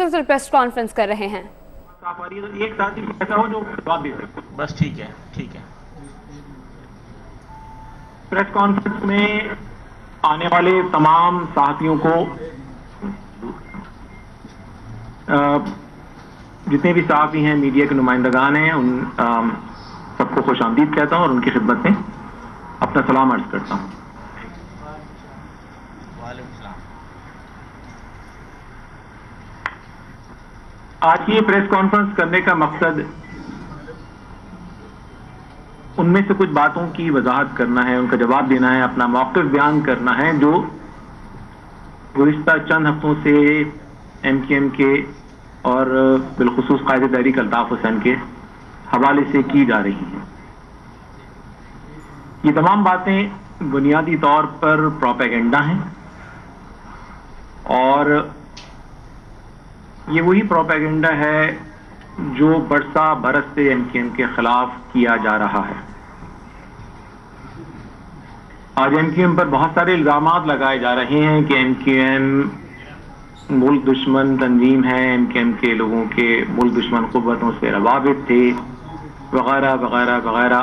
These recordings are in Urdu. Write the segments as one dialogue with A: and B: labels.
A: مسلسل پریس کانفرنس کر رہے ہیں.
B: ایک ساتھی ایسا ہو جو جواب دے سکے.
C: بس ٹھیک ہے ٹھیک ہے.
B: پریس کانفرنس میں آنے والے تمام صحافیوں کو جتنے بھی صحافی ہیں میڈیا کے نمائندگان ہیں ان سب کو خوش آمدید کہتا ہوں اور ان کی خدمت میں اپنا سلام عرض کرتا ہوں.
C: وعلیکم السلام.
B: آج کی یہ پریس کانفرنس کرنے کا مقصد ان میں سے کچھ باتوں کی وضاحت کرنا ہے, ان کا جواب دینا ہے, اپنا موقف بیان کرنا ہے جو گزشتہ چند ہفتوں سے ایم کیو ایم کے اور بالخصوص قائد تحریک الطاف حسین کے حوالے سے کی جا رہی ہیں. یہ تمام باتیں بنیادی طور پر پروپیگنڈا ہیں اور یہ وہی پروپیگنڈا ہے جو برسا برس سے ایم کیو ایم کے خلاف کیا جا رہا ہے. آج ایم کیو ایم پر بہت سارے الزامات لگائے جا رہے ہیں کہ ایم کیو ایم ملک دشمن تنظیم ہے, ایم کیو ایم کے لوگوں کے ملک دشمن قوتوں سے روابط تھے وغیرہ وغیرہ وغیرہ,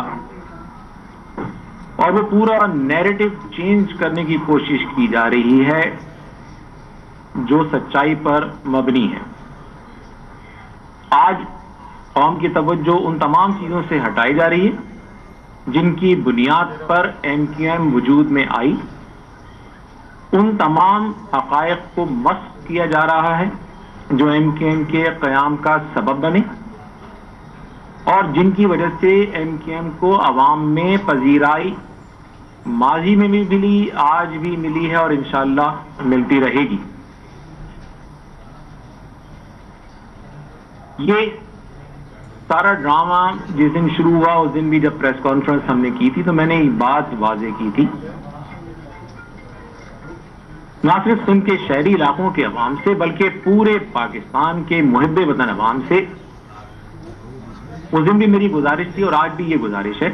B: اور وہ پورا نیریٹو چینج کرنے کی کوشش کی جا رہی ہے جو سچائی پر مبنی ہے. آج قوم کی توجہ ان تمام چیزوں سے ہٹائی جا رہی ہے جن کی بنیاد پر ایم کیو ایم وجود میں آئی, ان تمام حقائق کو مسخ کیا جا رہا ہے جو ایم کیو ایم کے قیام کا سبب بنے اور جن کی وجہ سے ایم کیو ایم کو عوام میں پذیرائی ماضی میں بھی ملی, آج بھی ملی ہے اور انشاءاللہ ملتی رہے گی. یہ سارا ڈرامہ جس دن شروع ہوا اس دن بھی جب پریس کانفرنس ہم نے کی تھی تو میں نے یہ بات واضح کی تھی, نہ صرف سندھ کے شہری علاقوں کے عوام سے بلکہ پورے پاکستان کے محب وطن عوام سے. اس دن بھی میری گزارش تھی اور آج بھی یہ گزارش ہے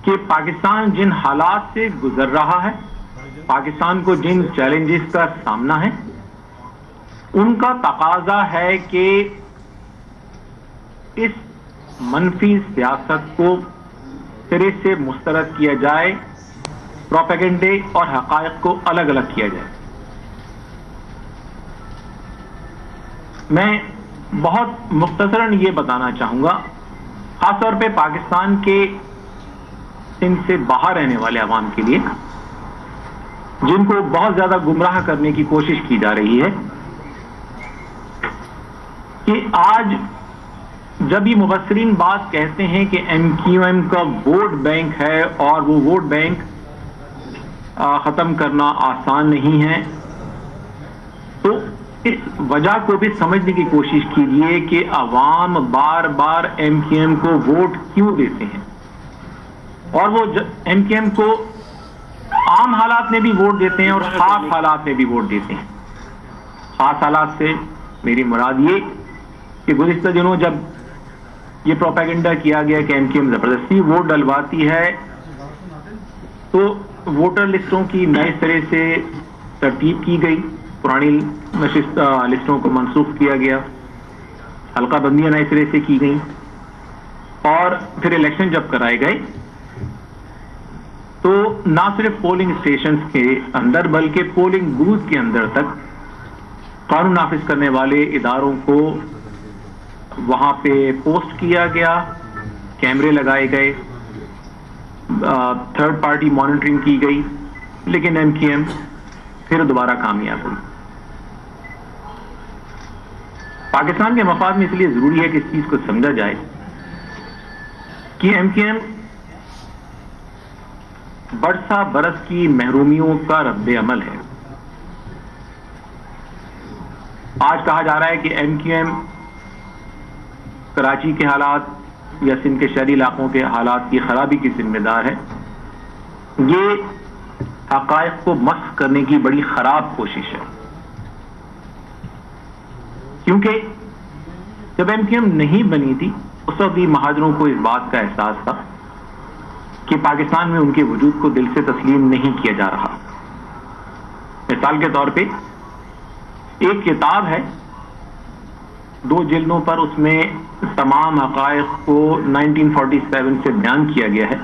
B: کہ پاکستان جن حالات سے گزر رہا ہے, پاکستان کو جن چیلنجز کا سامنا ہے, ان کا تقاضا ہے کہ اس منفی سیاست کو سرے سے مسترد کیا جائے, پروپیگنڈے اور حقائق کو الگ الگ کیا جائے. میں بہت مختصراً یہ بتانا چاہوں گا خاص طور پہ پاکستان کے سندھ سے باہر رہنے والے عوام کے لیے جن کو بہت زیادہ گمراہ کرنے کی کوشش کی جا رہی ہے کہ آج جب یہ مبصرین بات کہتے ہیں کہ ایم کیو ایم کا ووٹ بینک ہے اور وہ ووٹ بینک ختم کرنا آسان نہیں ہے, تو اس وجہ کو بھی سمجھنے کی کوشش کیجیے کہ عوام بار بار ایم کیو ایم کو ووٹ کیوں دیتے ہیں, اور وہ ایم کیو ایم کو عام حالات میں بھی ووٹ دیتے ہیں اور خاص حالات میں بھی ووٹ دیتے ہیں. خاص حالات سے میری مراد یہ کہ گزشتہ دنوں جب یہ پروپیگنڈا کیا گیا کہ ایم کیو ایم زبردستی ووٹ ڈلواتی ہے تو ووٹر لسٹوں کی نئے سرے سے ترتیب کی گئی, پرانی لسٹوں کو منسوخ کیا گیا, حلقہ بندیاں نئے سرے سے کی گئیں, اور پھر الیکشن جب کرائے گئے تو نہ صرف پولنگ اسٹیشنز کے اندر بلکہ پولنگ بوتھ کے اندر تک قانون نافذ کرنے والے اداروں کو وہاں پہ پوسٹ کیا گیا, کیمرے لگائے گئے, تھرڈ پارٹی مانیٹرنگ کی گئی, لیکن ایم کیو ایم پھر دوبارہ کامیاب ہوئی. پاکستان کے مفاد میں اس لیے ضروری ہے کہ اس چیز کو سمجھا جائے کہ ایم کیو ایم برسا برس کی محرومیوں کا رد عمل ہے. آج کہا جا رہا ہے کہ ایم کیو ایم کراچی کے حالات یا سندھ کے شہری علاقوں کے حالات کی خرابی کی ذمہ دار ہے. یہ حقائق کو مسخ کرنے کی بڑی خراب کوشش ہے, کیونکہ جب ایم کیو ایم نہیں بنی تھی اس وقت بھی مہاجروں کو اس بات کا احساس تھا کہ پاکستان میں ان کے وجود کو دل سے تسلیم نہیں کیا جا رہا. مثال کے طور پہ ایک کتاب ہے 2 جلدوں پر، اس میں تمام حقائق کو 1947 سے بیان کیا گیا ہے،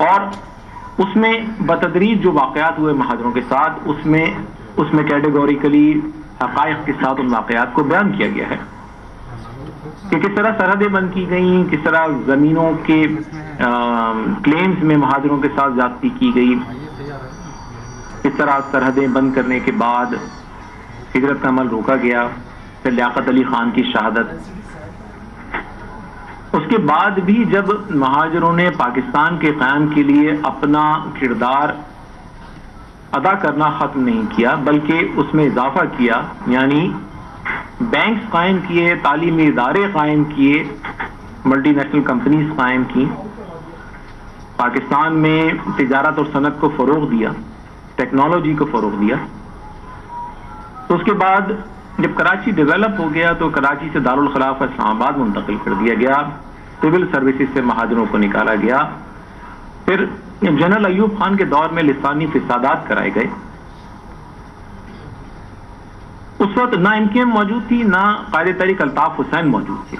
B: اور اس میں بتدریج جو واقعات ہوئے مہاجروں کے ساتھ، اس میں کیٹیگوریکلی حقائق کے ساتھ ان واقعات کو بیان کیا گیا ہے کہ کس طرح سرحدیں بند کی گئیں، کس طرح زمینوں کے کلیمز میں مہاجروں کے ساتھ زیادتی کی گئی، کس طرح سرحدیں بند کرنے کے بعد ہجرت کا عمل روکا گیا، پھر لیاقت علی خان کی شہادت۔ اس کے بعد بھی جب مہاجروں نے پاکستان کے قیام کے لیے اپنا کردار ادا کرنا ختم نہیں کیا بلکہ اس میں اضافہ کیا، یعنی بینکس قائم کیے، تعلیمی ادارے قائم کیے، ملٹی نیشنل کمپنیز قائم کی، پاکستان میں تجارت اور صنعت کو فروغ دیا، ٹیکنالوجی کو فروغ دیا، تو اس کے بعد جب کراچی ڈیولپ ہو گیا تو کراچی سے دارالخلافہ اسلام آباد منتقل کر دیا گیا، سول سروسز سے مہاجروں کو نکالا گیا، پھر جنرل ایوب خان کے دور میں لسانی فسادات کرائے گئے۔ اس وقت نہ MKM موجود تھی، نہ قائد تحریک الطاف حسین موجود تھے،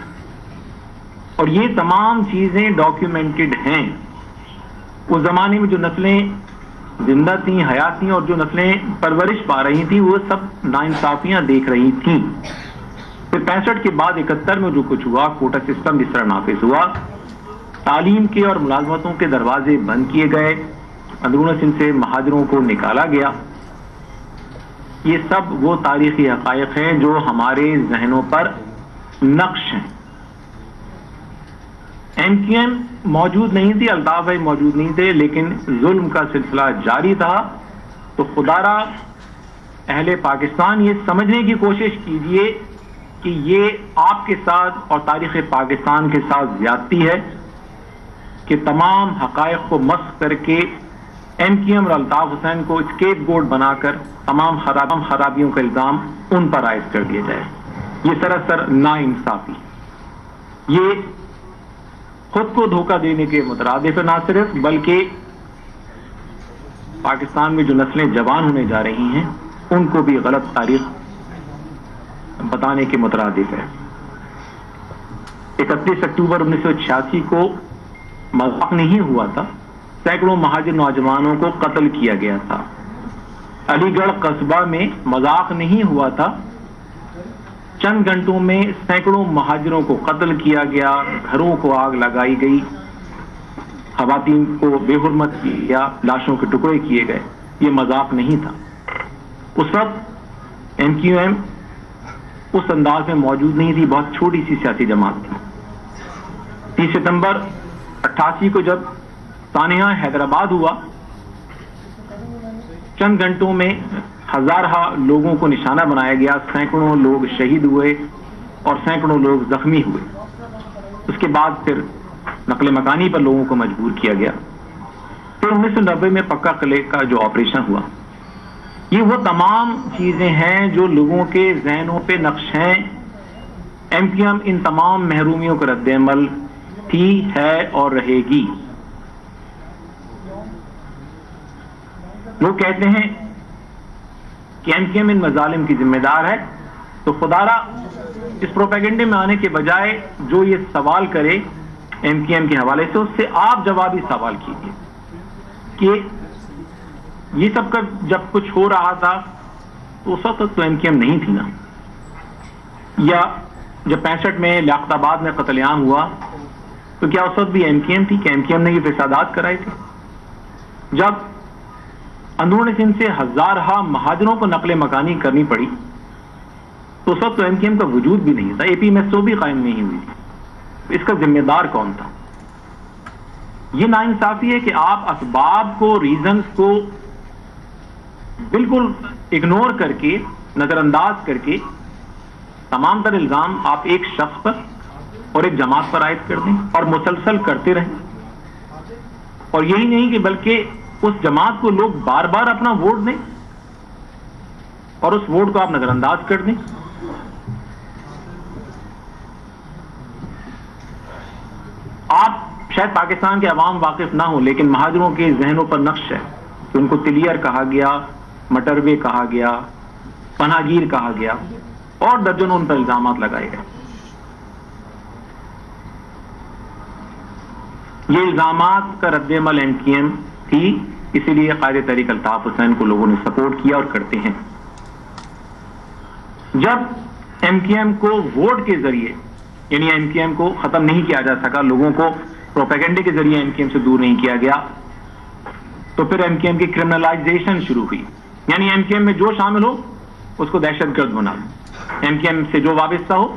B: اور یہ تمام چیزیں ڈاکیومنٹڈ ہیں۔ اس زمانے میں جو نسلیں زندہ تھیں، حیات تھیں، اور جو نسلیں پرورش پا رہی تھیں، وہ سب ناانصافیاں دیکھ رہی تھیں۔ پھر 65 کے بعد 71 میں جو کچھ ہوا، کوٹا سسٹم جس طرح نافذ ہوا، تعلیم کے اور ملازمتوں کے دروازے بند کیے گئے، اندرون سندھ سے مہاجروں کو نکالا گیا، یہ سب وہ تاریخی حقائق ہیں جو ہمارے ذہنوں پر نقش ہیں۔ MKM موجود نہیں تھی، الطاف بھائی موجود نہیں تھے، لیکن ظلم کا سلسلہ جاری تھا، تو خدا را اہل پاکستان یہ سمجھنے کی کوشش کیجئے کہ یہ آپ کے ساتھ اور تاریخ پاکستان کے ساتھ زیادتی ہے کہ تمام حقائق کو مسخ کر کے MKM اور الطاف حسین کو اسکیپ گوٹ بنا کر تمام خرابیوں کا الزام ان پر عائد کر دیا جائے۔ یہ سراسر ناانصافی، یہ خود کو دھوکہ دینے کے مترادف ہے، نہ صرف بلکہ پاکستان میں جو نسلیں جوان ہونے جا رہی ہیں ان کو بھی غلط تاریخ بتانے کے مترادف ہے۔ 31 اکتوبر 1986 کو مذاق نہیں ہوا تھا، سینکڑوں مہاجر نوجوانوں کو قتل کیا گیا تھا۔ علی گڑھ قصبہ میں مذاق نہیں ہوا تھا، چند گھنٹوں میں سینکڑوں مہاجروں کو قتل کیا گیا، گھروں کو آگ لگائی گئی، خواتین کو بے حرمت کیا، لاشوں کے ٹکڑے کیے گئے، یہ مذاق نہیں تھا۔ اس وقت MKM اس انداز میں موجود نہیں تھی، بہت چھوٹی سی سیاسی جماعت تھی۔ 30 ستمبر 88 کو جب سانحہ حیدرآباد ہوا، چند گھنٹوں میں ہزارہ لوگوں کو نشانہ بنایا گیا، سینکڑوں لوگ شہید ہوئے اور سینکڑوں لوگ زخمی ہوئے۔ اس کے بعد پھر نقل مکانی پر لوگوں کو مجبور کیا گیا۔ پھر 1990 میں پکا قلعے کا جو آپریشن ہوا، یہ وہ تمام چیزیں ہیں جو لوگوں کے ذہنوں پہ نقش ہیں۔ MKM ان تمام محرومیوں کا رد عمل تھی، ہے اور رہے گی۔ لوگ کہتے ہیں کہ MKM ان مظالم کی ذمہ دار ہے، تو خدا را اس پروپیگنڈے میں آنے کے بجائے جو یہ سوال کرے MKM کے حوالے سے، اس سے آپ جوابی سوال کیجیے کہ یہ سب کا جب کچھ ہو رہا تھا تو اس وقت تو MKM نہیں تھی نا، یا جب 65 میں لیاقت آباد میں قتل عام ہوا تو کیا اس وقت بھی MKM تھی کہ MKM نے یہ فسادات کرائے تھے؟ جب اندرون سندھ سے ہزارہ مہاجروں کو نقل مکانی کرنی پڑی تو اس وقت تو MKM کا وجود بھی نہیں تھا، APMSO بھی قائم نہیں ہوئی تھی، اس کا ذمہ دار کون تھا؟ یہ ناانصافی ہے کہ آپ اسباب کو، ریزنز کو بالکل اگنور کر کے، نظر انداز کر کے تمام تر الزام آپ ایک شخص پر اور ایک جماعت پر عائد کر دیں اور مسلسل کرتے رہیں، اور یہی نہیں کہ بلکہ اس جماعت کو لوگ بار بار اپنا ووٹ دیں اور اس ووٹ کو آپ نظر انداز کر دیں۔ آپ شاید پاکستان کے عوام واقف نہ ہوں، لیکن مہاجروں کے ذہنوں پر نقش ہے کہ ان کو تلیئر کہا گیا، مٹروے کہا گیا، پناہ گیر کہا گیا اور درجنوں ان پر الزامات لگائے گئے. یہ الزامات کا رد عمل ایم کیو ایم تھی، اسی لیے قائد تحریک الطاف حسین کو لوگوں نے سپورٹ کیا اور کرتے ہیں. جب ایم کیو ایم کو ووٹ کے ذریعے، یعنی ایم کیو ایم کو ختم نہیں کیا جا سکا، لوگوں کو پروپیگنڈے کے ذریعے ایم کیو ایم سے دور نہیں کیا گیا، تو پھر ایم کیو ایم کی کرمنلائزیشن شروع ہوئی. یعنی ایم کیو ایم میں جو شامل ہو اس کو دہشت گرد بنا دو، ایم کیو ایم سے جو وابستہ ہو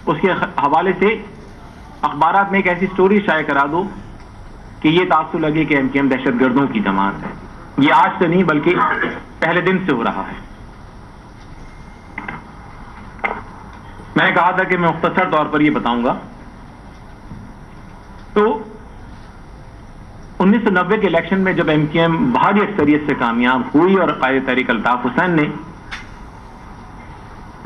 B: اس کے حوالے سے اخبارات میں ایک ایسی سٹوری شائع کرا دو کہ یہ تاثر لگے کہ ایم کیو ایم دہشت گردوں کی جماعت ہے. یہ آج سے نہیں بلکہ پہلے دن سے ہو رہا ہے. میں نے کہا تھا کہ میں مختصر طور پر یہ بتاؤں گا. تو 1990 کے الیکشن میں جب ایم کیو ایم بھاری اکثریت سے کامیاب ہوئی اور قائد تحریک الطاف حسین نے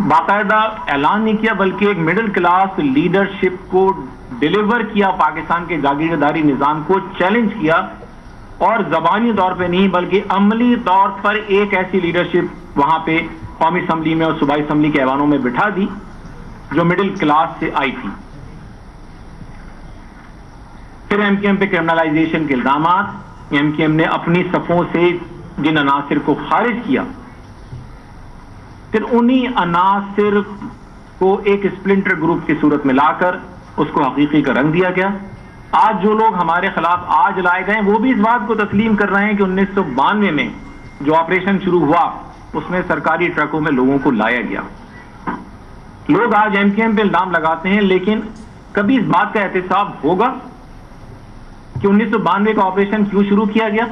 B: باقاعدہ اعلان نہیں کیا بلکہ ایک مڈل کلاس لیڈرشپ کو ڈیلیور کیا، پاکستان کے جاگیرداری نظام کو چیلنج کیا، اور زبانی طور پہ نہیں بلکہ عملی طور پر ایک ایسی لیڈرشپ وہاں پہ قومی اسمبلی میں اور صوبائی اسمبلی کے ایوانوں میں بٹھا دی جو مڈل کلاس سے آئی تھی. پھر ایم کیو ایم پہ کرمنلائزیشن کے الزامات، ایم کیو ایم نے اپنی صفوں سے جن عناصر کو خارج کیا، پھر انہی عناصر کو ایک اسپلنٹر گروپ کی صورت میں لا کر اس کو حقیقی کا رنگ دیا گیا. آج جو لوگ ہمارے خلاف آج لائے گئے وہ بھی اس بات کو تسلیم کر رہے ہیں کہ 1992 میں جو آپریشن شروع ہوا اس میں سرکاری ٹرکوں میں لوگوں کو لایا گیا. لوگ آج ایم کیو ایم پہ الزام لگاتے ہیں، لیکن کبھی اس بات کا احتساب ہوگا کہ 1992 کا آپریشن کیوں شروع کیا گیا؟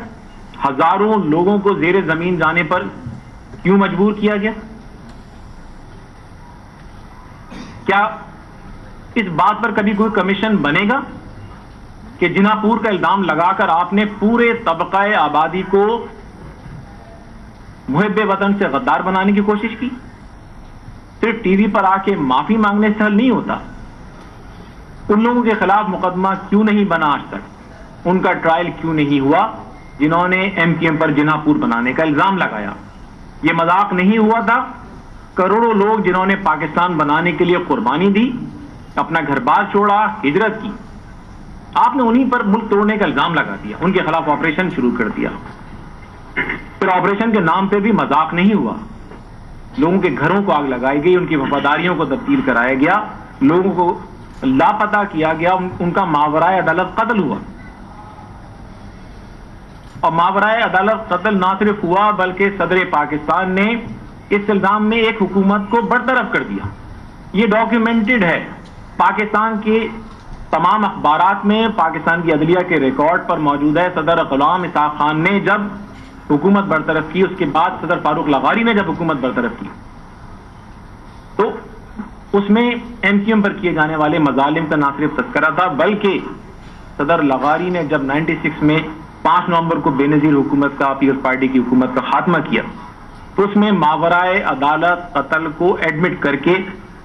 B: ہزاروں لوگوں کو زیر زمین جانے پر کیوں مجبور کیا گیا؟ کیا اس بات پر کبھی کوئی کمیشن بنے گا کہ جناح پور کا الزام لگا کر آپ نے پورے طبقہ آبادی کو محب وطن سے غدار بنانے کی کوشش کی؟ صرف ٹی وی پر آ کے معافی مانگنے سے حل نہیں ہوتا. ان لوگوں کے خلاف مقدمہ کیوں نہیں بنا آج تک؟ ان کا ٹرائل کیوں نہیں ہوا جنہوں نے ایم کیو ایم پر جناح پور بنانے کا الزام لگایا؟ یہ مذاق نہیں ہوا تھا. کروڑوں لوگ جنہوں نے پاکستان بنانے کے لیے قربانی دی، اپنا گھر بار چھوڑا، ہجرت کی، آپ نے انہی پر ملک توڑنے کا الزام لگا دیا، ان کے خلاف آپریشن شروع کر دیا. پھر آپریشن کے نام پہ بھی مذاق نہیں ہوا. لوگوں کے گھروں کو آگ لگائی گئی، ان کی وفاداریوں کو تبدیل کرایا گیا، لوگوں کو لاپتہ کیا گیا، ان کا ماورائے عدالت قتل ہوا. اور ماورائے عدالت قتل نہ صرف ہوا بلکہ صدر پاکستان نے اس الزام میں ایک حکومت کو برطرف کر دیا. یہ ڈاکیومنٹڈ ہے پاکستان کے تمام اخبارات میں، پاکستان کی عدلیہ کے ریکارڈ پر موجود ہے. صدر غلام اسحاق خان نے جب حکومت برطرف کی، اس کے بعد صدر فاروق لغاری نے جب حکومت برطرف کی، تو اس میں ایم کیو ایم پر کیے جانے والے مظالم کا نہ صرف تذکرہ تھا بلکہ صدر لغاری نے جب 96 میں 5 نومبر کو بے نظیر حکومت کا، پیپلز پارٹی کی حکومت کا خاتمہ کیا، تو اس میں ماورائے عدالت قتل کو ایڈمٹ کر کے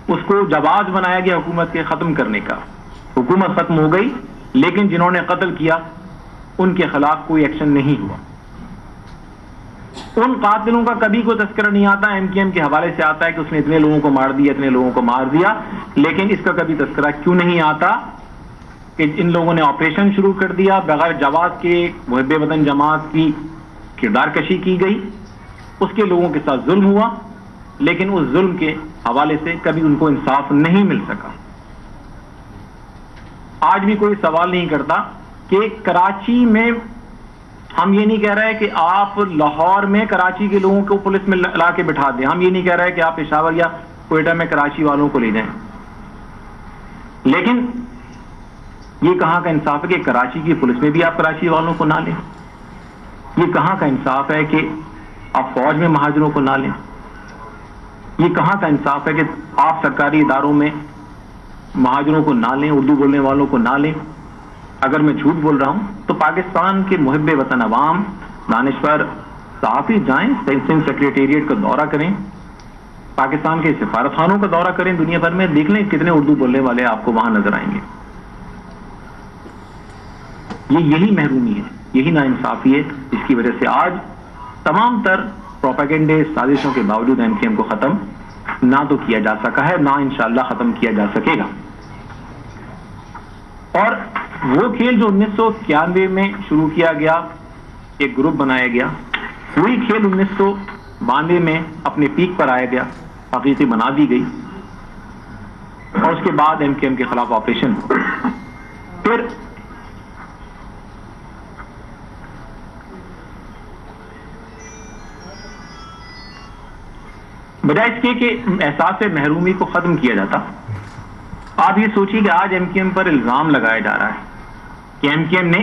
B: اس کو جواز بنایا گیا حکومت کے ختم کرنے کا. حکومت ختم ہو گئی لیکن جنہوں نے قتل کیا ان کے خلاف کوئی ایکشن نہیں ہوا. ان قاتلوں کا کبھی کوئی تذکرہ نہیں آتا. ایم کیو ایم کے حوالے سے آتا ہے کہ اس نے اتنے لوگوں کو مار دیا، اتنے لوگوں کو مار دیا، لیکن اس کا کبھی تذکرہ کیوں نہیں آتا کہ ان لوگوں نے آپریشن شروع کر دیا، بغیر جواز کے محب وطن جماعت کی کردار کشی کی گئی، اس کے لوگوں کے ساتھ ظلم ہوا، لیکن اس ظلم کے حوالے سے کبھی ان کو انصاف نہیں مل سکا. آج بھی کوئی سوال نہیں کرتا کہ کراچی میں، ہم یہ نہیں کہہ رہے کہ آپ لاہور میں کراچی کے لوگوں کو پولیس میں لا کے بٹھا دیں، ہم یہ نہیں کہہ رہے کہ آپ پشاور یا کوئٹہ میں کراچی والوں کو لے جائیں، لیکن یہ کہاں کا انصاف ہے کہ کراچی کی پولیس میں بھی آپ کراچی والوں کو نہ لیں؟ یہ کہاں کا انصاف ہے کہ آپ فوج میں مہاجروں کو نہ لیں؟ یہ کہاں کا انصاف ہے کہ آپ سرکاری اداروں میں مہاجروں کو نہ لیں، اردو بولنے والوں کو نہ لیں؟ اگر میں جھوٹ بول رہا ہوں تو پاکستان کے محب وطن عوام، دانشور صحافی جائیں، سینسنگ سیکریٹریٹ کا دورہ کریں، پاکستان کے سفارت خانوں کا دورہ کریں دنیا بھر میں، دیکھ لیں کتنے اردو بولنے والے آپ کو وہاں نظر آئیں گے. یہی محرومی ہے، یہی ناانصافی ہے جس کی وجہ سے آج تمام تر پروپیگنڈے سازشوں کے باوجود ایم کیو ایم کو ختم نہ تو کیا جا سکا ہے، نہ انشاءاللہ ختم کیا جا سکے گا. اور وہ کھیل جو 1991 میں شروع کیا گیا، ایک گروپ بنایا گیا، وہی کھیل 1992 میں اپنے پیک پر آیا گیا، حقیقی بنا دی گئی، اور اس کے بعد ایم کیو ایم کے خلاف آپریشن. پھر بجائے اس کے کہ احساس محرومی کو ختم کیا جاتا، آپ یہ سوچیے کہ آج ایم کیو ایم پر الزام لگایا جا رہا ہے کہ ایم کیو ایم نے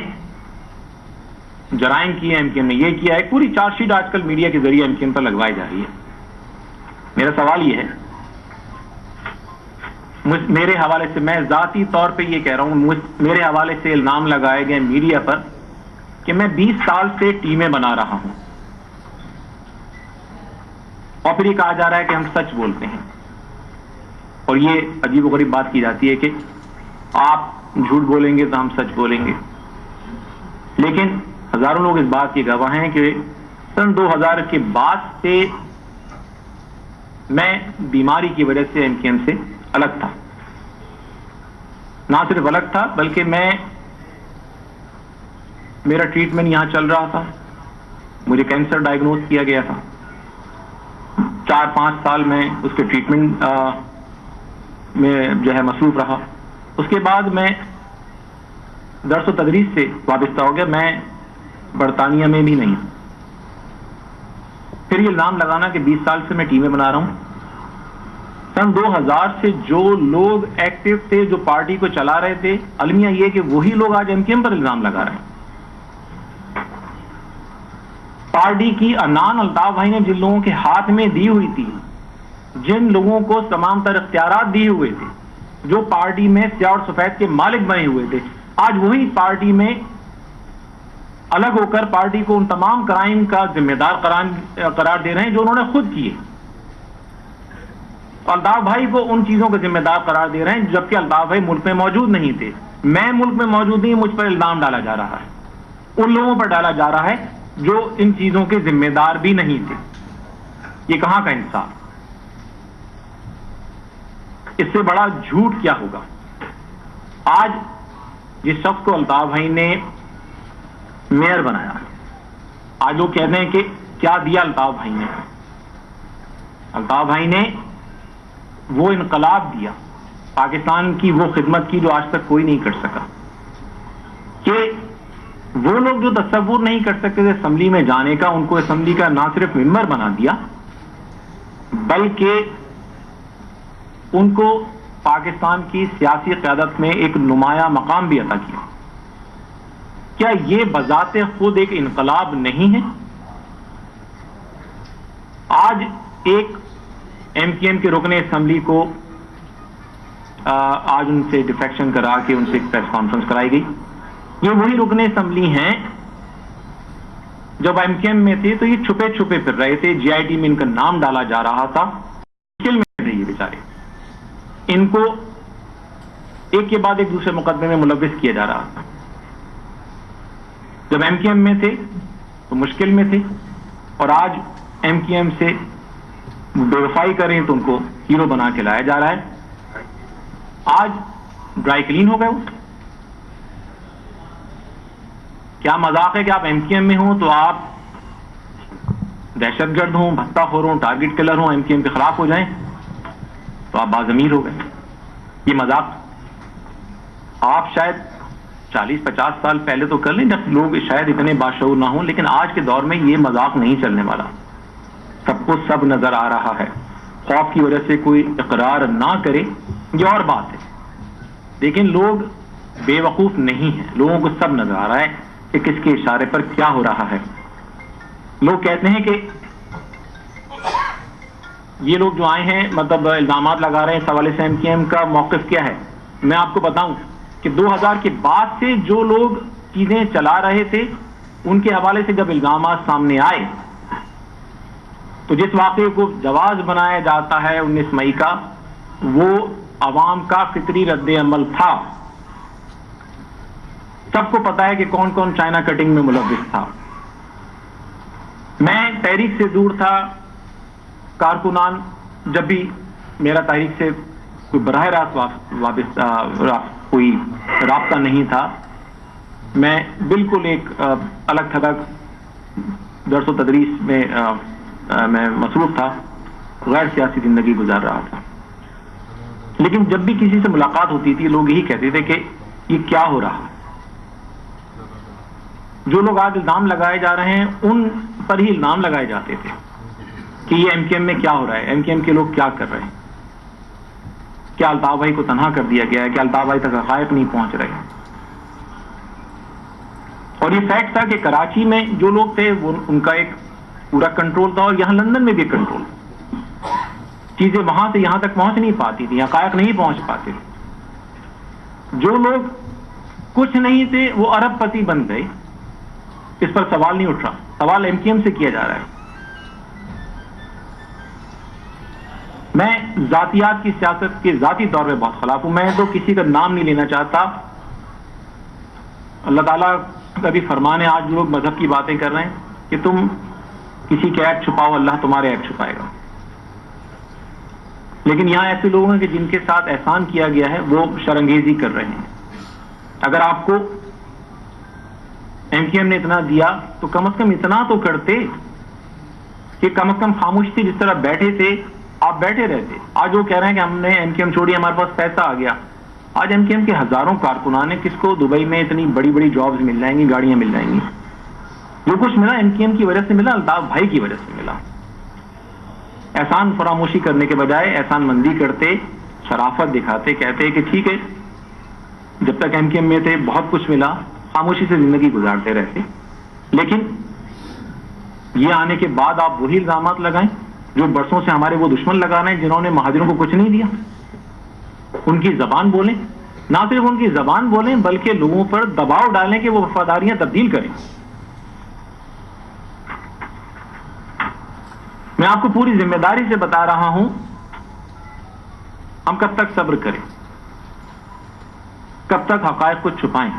B: جرائم کیے، ایم کیو ایم نے یہ کیا ہے. پوری چارج شیٹ آج کل میڈیا کے ذریعے ایم کیو ایم پر لگوائی جا رہی ہے. میرا سوال یہ ہے، میرے حوالے سے، میں ذاتی طور پہ یہ کہہ رہا ہوں، میرے حوالے سے الزام لگائے گئے میڈیا پر کہ میں 20 سال سے ٹیمیں بنا رہا ہوں، اور پھر یہ کہا جا رہا ہے کہ ہم سچ بولتے ہیں. اور یہ عجیب و غریب بات کی جاتی ہے کہ آپ جھوٹ بولیں گے تو ہم سچ بولیں گے. لیکن ہزاروں لوگ اس بات کے گواہ ہیں کہ سن 2000 کے بعد سے میں بیماری کی وجہ سے ایم کیو ایم سے الگ تھا. نہ صرف الگ تھا بلکہ میرا ٹریٹمنٹ یہاں چل رہا تھا. مجھے کینسر ڈائگنوز کیا گیا تھا. 4-5 سال میں اس کے ٹریٹمنٹ میں جو ہے مصروف رہا. اس کے بعد میں درس و تدریس سے وابستہ ہو گیا. میں برطانیہ میں بھی نہیں. پھر یہ الزام لگانا کہ 20 سال سے میں ٹیمیں بنا رہا ہوں. سن 2000 سے جو لوگ ایکٹیو تھے، جو پارٹی کو چلا رہے تھے، المیہ یہ کہ وہی لوگ آج ایم کیو ایم پر الزام لگا رہے ہیں. پارٹی کی عنان الطاف بھائی نے جن لوگوں کے ہاتھ میں دی ہوئی تھی، جن لوگوں کو تمام تر اختیارات دیے ہوئے تھے، جو پارٹی میں سیاہ اور سفید کے مالک بنے ہوئے تھے، آج وہی پارٹی میں الگ ہو کر پارٹی کو ان تمام کرائم کا ذمہ دار قرار دے رہے ہیں جو انہوں نے خود کیے. الطاف بھائی کو ان چیزوں کا ذمہ دار قرار دے رہے ہیں جبکہ الطاف بھائی ملک میں موجود نہیں تھے. میں ملک میں موجود نہیں، مجھ پر الزام ڈالا جا رہا ہے. ان لوگوں پر ڈالا جا رہا ہے جو ان چیزوں کے ذمہ دار بھی نہیں تھے. یہ کہاں کا انصاف؟ اس سے بڑا جھوٹ کیا ہوگا؟ آج جس شخص کو الطاف بھائی نے میئر بنایا، آج لوگ کہتے ہیں کہ کیا دیا الطاف بھائی نے؟ الطاف بھائی نے وہ انقلاب دیا، پاکستان کی وہ خدمت کی جو آج تک کوئی نہیں کر سکا. کہ وہ لوگ جو تصور نہیں کر سکتے تھے اسمبلی میں جانے کا، ان کو اسمبلی کا نہ صرف ممبر بنا دیا بلکہ ان کو پاکستان کی سیاسی قیادت میں ایک نمایاں مقام بھی عطا کیا. کیا یہ بذات خود ایک انقلاب نہیں ہے؟ آج ایک ایم کیو ایم کے رکن اسمبلی کو آج ان سے ڈیفیکشن کرا کے ان سے ایک پریس کانفرنس کرائی گئی. یہ وہی رکن اسمبلی ہیں جب ایم کیو ایم میں تھے تو یہ چھپے چھپے پھر رہے تھے. جی آئی ٹی میں ان کا نام ڈالا جا رہا تھا. مشکل میں رہے بیچارے. ان کو ایک کے بعد ایک دوسرے مقدمے میں ملوث کیا جا رہا تھا. جب ایم کیو ایم میں تھے تو مشکل میں تھے، اور آج ایم کیو ایم سے بے وفائی کریں تو ان کو ہیرو بنا کے لایا جا رہا ہے. آج ڈرائی کلین ہو گئے. وہ کیا مذاق ہے کہ آپ ایم کیو ایم میں ہوں تو آپ دہشت گرد ہوں، بھتہ خور ہوں، ٹارگٹ کلر ہوں، ایم کیو ایم کے خلاف ہو جائیں تو آپ باضمیر ہو گئے. یہ مذاق آپ شاید 40-50 سال پہلے تو کر لیں جب لوگ شاید اتنے باشعور نہ ہوں، لیکن آج کے دور میں یہ مذاق نہیں چلنے والا. سب کو سب نظر آ رہا ہے. خوف کی وجہ سے کوئی اقرار نہ کرے یہ اور بات ہے، لیکن لوگ بے وقوف نہیں ہیں. لوگوں کو سب نظر آ رہا ہے کہ کس کے اشارے پر کیا ہو رہا ہے. لوگ کہتے ہیں کہ یہ لوگ جو آئے ہیں مطلب الزامات لگا رہے ہیں، اس حوالے سے ایم کیو ایم کا موقف کیا ہے. میں آپ کو بتاؤں کہ 2000 کے بعد سے جو لوگ چیزیں چلا رہے تھے ان کے حوالے سے جب الزامات سامنے آئے تو جس واقعے کو جواز بنایا جاتا ہے 19 مئی کا، وہ عوام کا فطری رد عمل تھا. سب کو پتا ہے کہ کون کون چائنا کٹنگ میں ملوث تھا. میں تحریک سے دور تھا. کارکنان جب بھی میرا تحریک سے کوئی براہ راست کوئی رابطہ نہیں تھا, میں بالکل ایک الگ تھلگ درس و تدریس میں مصروف تھا, غیر سیاسی زندگی گزار رہا تھا. لیکن جب بھی کسی سے ملاقات ہوتی تھی لوگ یہی کہتے تھے کہ یہ کیا ہو رہا ہے. جو لوگ آج الزام لگائے جا رہے ہیں ان پر ہی الزام لگائے جاتے تھے کہ یہ ایم کیو ایم میں کیا ہو رہا ہے, ایم کیو ایم کے لوگ کیا کر رہے ہیں, کیا الطاف بھائی کو تنہا کر دیا گیا ہے, کیا الطاف بھائی تک حقائق نہیں پہنچ رہے. اور یہ فیکٹ تھا کہ کراچی میں جو لوگ تھے وہ ان کا ایک پورا کنٹرول تھا, اور یہاں لندن میں بھی کنٹرول. چیزیں وہاں سے یہاں تک پہنچ نہیں پاتی تھی, حقائق نہیں پہنچ پاتے تھے. جو لوگ کچھ نہیں تھے وہ ارب پتی بن گئے, اس پر سوال نہیں اٹھ رہا. سوال ایم کیو ایم سے کیا جا رہا ہے. میں ذاتیات کی سیاست کے ذاتی طور پہ بہت خلاف ہوں. میں تو کسی کا نام نہیں لینا چاہتا. اللہ تعالیٰ کا بھی فرمان ہے, آج لوگ مذہب کی باتیں کر رہے ہیں کہ تم کسی کے عیب چھپاؤ, اللہ تمہارے عیب چھپائے گا. لیکن یہاں ایسے لوگ ہیں کہ جن کے ساتھ احسان کیا گیا ہے وہ شرانگیزی کر رہے ہیں. اگر آپ کو ایم کیو ایم نے اتنا دیا تو کم از کم اتنا تو کرتے کہ کم از کم خاموش تھی, جس طرح بیٹھے تھے آپ بیٹھے رہتے. آج وہ کہہ رہے ہیں کہ ہم نے ایم کیو ایم چھوڑی, ہمارے پاس پیسہ آ گیا. آج ایم کیو ایم کے ہزاروں کارکنان ہیں, کس کو دبئی میں اتنی بڑی بڑی جابز مل جائیں گی, گاڑیاں مل جائیں گی. جو کچھ ملا ایم کیو ایم کی وجہ سے ملا, الطاف بھائی کی وجہ سے ملا. احسان فراموشی کرنے کے بجائے احسان مندی کرتے, شرافت دکھاتے, کہتے کہ ٹھیک ہے جب تک ایم کیو ایم میں تھے بہت کچھ ملا, خاموشی سے زندگی گزارتے رہتے. لیکن یہ آنے کے بعد آپ وہی الزامات لگائیں جو برسوں سے ہمارے وہ دشمن لگا رہے ہیں جنہوں نے مہاجروں کو کچھ نہیں دیا. ان کی زبان بولیں, نہ صرف ان کی زبان بولیں بلکہ لوگوں پر دباؤ ڈالیں کہ وہ وفاداریاں تبدیل کریں. میں آپ کو پوری ذمہ داری سے بتا رہا ہوں, ہم کب تک صبر کریں, کب تک حقائق کو چھپائیں.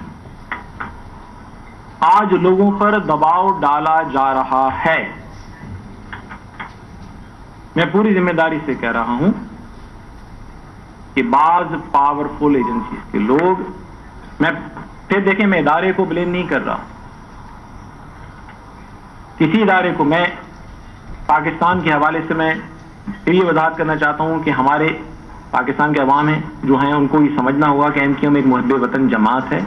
B: آج لوگوں پر دباؤ ڈالا جا رہا ہے. میں پوری ذمہ داری سے کہہ رہا ہوں کہ بعض پاورفل ایجنسیز کے لوگ, میں پھر دیکھیں میں ادارے کو بلیم نہیں کر رہا, کسی ادارے کو. میں پاکستان کے حوالے سے میں پھر یہ وضاحت کرنا چاہتا ہوں کہ ہمارے پاکستان کے عوام ہیں جو ہیں ان کو یہ سمجھنا ہوگا کہ ایم کیو ایم ایک محب وطن جماعت ہے.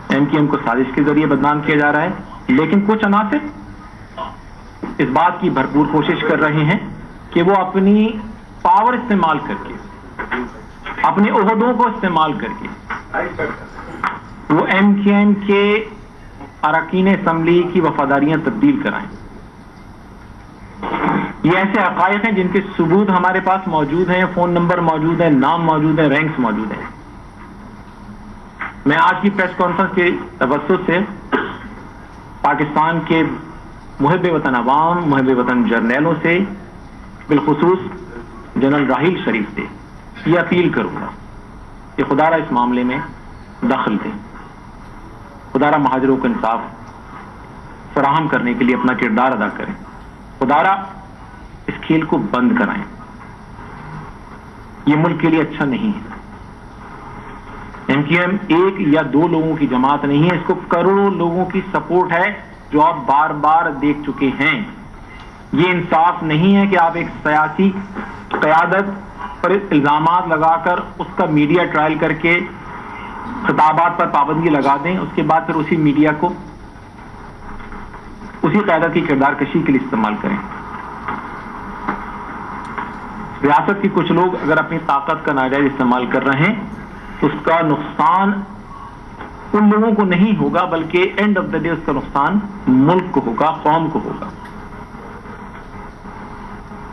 B: ایم کیو ایم کو سازش کے ذریعے بدنام کیا جا رہا ہے. لیکن کچھ عناصر اس بات کی بھرپور کوشش کر رہے ہیں کہ وہ اپنی پاور استعمال کر کے, اپنے عہدوں کو استعمال کر کے وہ ایم کیو ایم کے اراکین اسمبلی کی وفاداریاں تبدیل کرائیں. یہ ایسے حقائق ہیں جن کے ثبوت ہمارے پاس موجود ہیں, فون نمبر موجود ہیں, نام موجود ہیں, رینکس موجود ہیں. میں آج کی پریس کانفرنس کے توسط سے پاکستان کے محب وطن عوام, محب وطن جرنیلوں سے, بالخصوص جنرل راحیل شریف سے یہ اپیل کروں گا کہ خدا را اس معاملے میں دخل دیں, خدا را مہاجروں کو انصاف فراہم کرنے کے لیے اپنا کردار ادا کریں, خدا را اس کھیل کو بند کرائیں. یہ ملک کے لیے اچھا نہیں ہے. ایم کیو ایم ایک یا دو لوگوں کی جماعت نہیں ہے, اس کو کروڑوں لوگوں کی سپورٹ ہے جو آپ بار بار دیکھ چکے ہیں. یہ انصاف نہیں ہے کہ آپ ایک سیاسی قیادت پر الزامات لگا کر اس کا میڈیا ٹرائل کر کے خطابات پر پابندی لگا دیں, اس کے بعد پھر اسی میڈیا کو اسی قیادت کی کردار کشی کے لیے استعمال کریں. ریاست کے کچھ لوگ اگر اپنی طاقت کا ناجائز استعمال کر رہے ہیں تو اس کا نقصان ان لوگوں کو نہیں ہوگا بلکہ اینڈ آف دا ڈے اس کا نقصان ملک کو ہوگا, قوم کو ہوگا.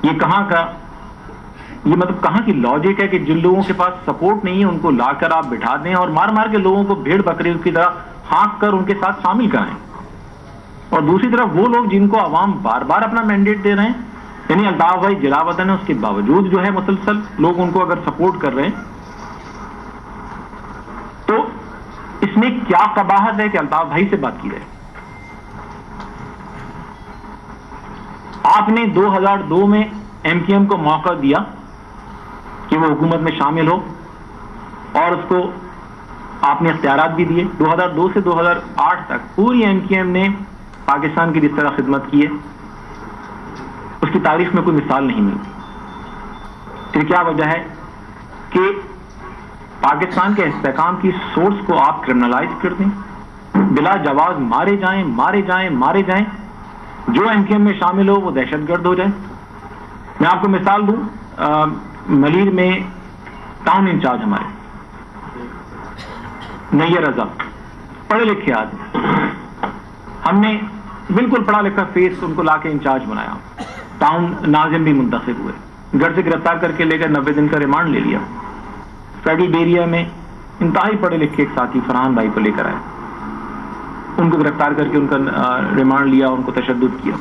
B: یہ کہاں کا, یہ مطلب کہاں کی لاجک ہے کہ جن لوگوں کے پاس سپورٹ نہیں ہے ان کو لا کر آپ بٹھا دیں اور مار مار کے لوگوں کو بھیڑ بکری کی طرح ہانک کر ان کے ساتھ شامل کرائیں, اور دوسری طرف وہ لوگ جن کو عوام بار بار اپنا مینڈیٹ دے رہے ہیں, یعنی الطاف بھائی جلا وطن ہے, اس کے باوجود جو ہے مسلسل لوگ ان کو اگر سپورٹ کر رہے ہیں تو اس میں کیا قباحت ہے کہ الطاف بھائی سے بات کی جائے. آپ نے 2002 میں ایم کیو ایم کو موقع دیا کہ وہ حکومت میں شامل ہو اور اس کو آپ نے اختیارات بھی دیے. 2002 سے 2008 تک پوری ایم کیو ایم نے پاکستان کی جس طرح خدمت کی ہے اس کی تاریخ میں کوئی مثال نہیں ملتی. پھر کیا وجہ ہے کہ پاکستان کے استحکام کی سورس کو آپ کرمنلائز کر دیں, بلا جواز مارے جائیں, جو ایم کیو ایم میں شامل ہو وہ دہشت گرد ہو جائے. میں آپ کو مثال دوں, ملیر میں ٹاؤن انچارج ہمارے نیر رضا, پڑھے لکھے آدمی, ہم نے بالکل پڑھا لکھا فیس ان کو لا کے انچارج بنایا. ٹاؤن ناظم بھی منتخب ہوئے, گھر سے گرفتار کر کے لے کر 90 دن کا ریمانڈ لے لیا. فیڈرل بیریا میں انتہائی پڑھے لکھے ایک ساتھی فرحان بھائی کو لے کر آئے, ان کو گرفتار کر کے ان کا ریمانڈ لیا, ان کو تشدد کیا.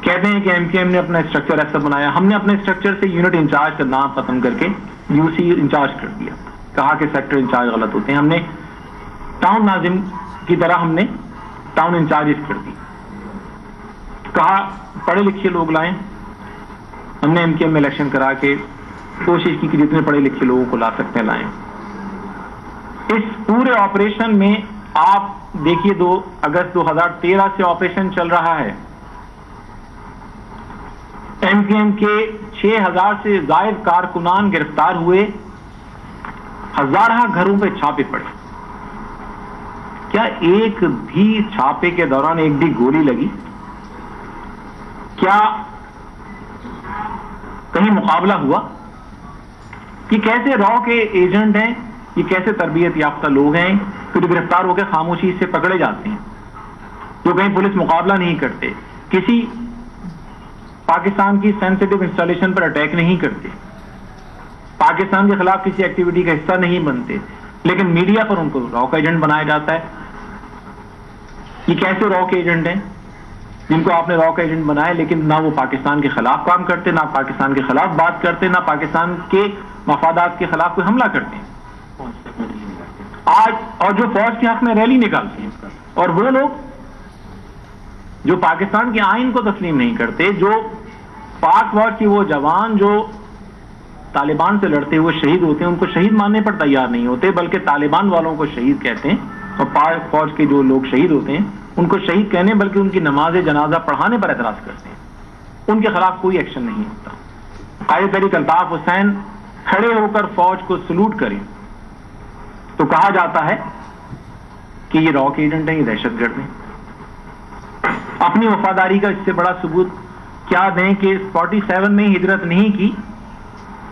B: کہتے ہیں کہ ایم کیو ایم نے اپنا اسٹرکچر ایسا بنایا. ہم نے اپنے اسٹرکچر سے یونٹ انچارج کا نام ختم کر کے یو سی انچارج کر دیا, کہا کہ سیکٹر انچارج غلط ہوتے ہیں. ہم نے ٹاؤن ناظم کی طرح ہم نے ٹاؤن انچارج کر دی, کہا پڑھے لکھے لوگ لائیں. ہم نے ایم کیو ایم میں الیکشن کرا کے کوشش کی کہ جتنے پڑھے لکھے لوگوں کو لا سکتے ہیں لائیں. اس پورے آپریشن میں آپ دیکھیے 2 اگست 2013 سے آپریشن چل رہا ہے. ایم کیو ایم کے 6000 سے زائد کارکنان گرفتار ہوئے, ہزارہ گھروں پہ چھاپے پڑے. کیا ایک بھی چھاپے کے دوران ایک بھی گولی لگی؟ کیا کہیں مقابلہ ہوا؟ یہ کیسے را کے ایجنٹ ہیں, یہ کیسے تربیت یافتہ لوگ ہیں پھر گرفتار ہو کے خاموشی سے پکڑے جاتے ہیں, جو کہیں پولیس مقابلہ نہیں کرتے, کسی پاکستان کی سینسٹیو انسٹالیشن پر اٹیک نہیں کرتے, پاکستان کے خلاف کسی ایکٹیویٹی کا حصہ نہیں بنتے, لیکن میڈیا پر ان کو را کا ایجنٹ بنایا جاتا ہے. یہ کیسے را کے ایجنٹ ہیں جن کو آپ نے را کا ایجنٹ بنایا, لیکن نہ وہ پاکستان کے خلاف کام کرتے, نہ پاکستان کے خلاف بات کرتے, نہ پاکستان کے مفادات کے خلاف کوئی حملہ کرتے ہیں. آج اور جو فوج کے حق میں ریلی نکالتے ہیں, اور وہ لوگ جو پاکستان کے آئین کو تسلیم نہیں کرتے, جو پاک فوج کی وہ جوان جو طالبان سے لڑتے ہوئے شہید ہوتے ہیں ان کو شہید ماننے پر تیار نہیں ہوتے, بلکہ طالبان والوں کو شہید کہتے ہیں, اور پاک فوج کے جو لوگ شہید ہوتے ہیں ان کو شہید کہنے بلکہ ان کی نماز جنازہ پڑھانے پر اعتراض کرتے ہیں, ان کے خلاف کوئی ایکشن نہیں ہوتا. قائد تحریک الطاف حسین کھڑے ہو کر فوج کو سلوٹ کریں تو کہا جاتا ہے کہ یہ را کے ایجنٹ ہیں, یہ دہشت گرد ہیں. اپنی وفاداری کا اس سے بڑا ثبوت کیا دیں کہ 47 میں ہجرت نہیں کی,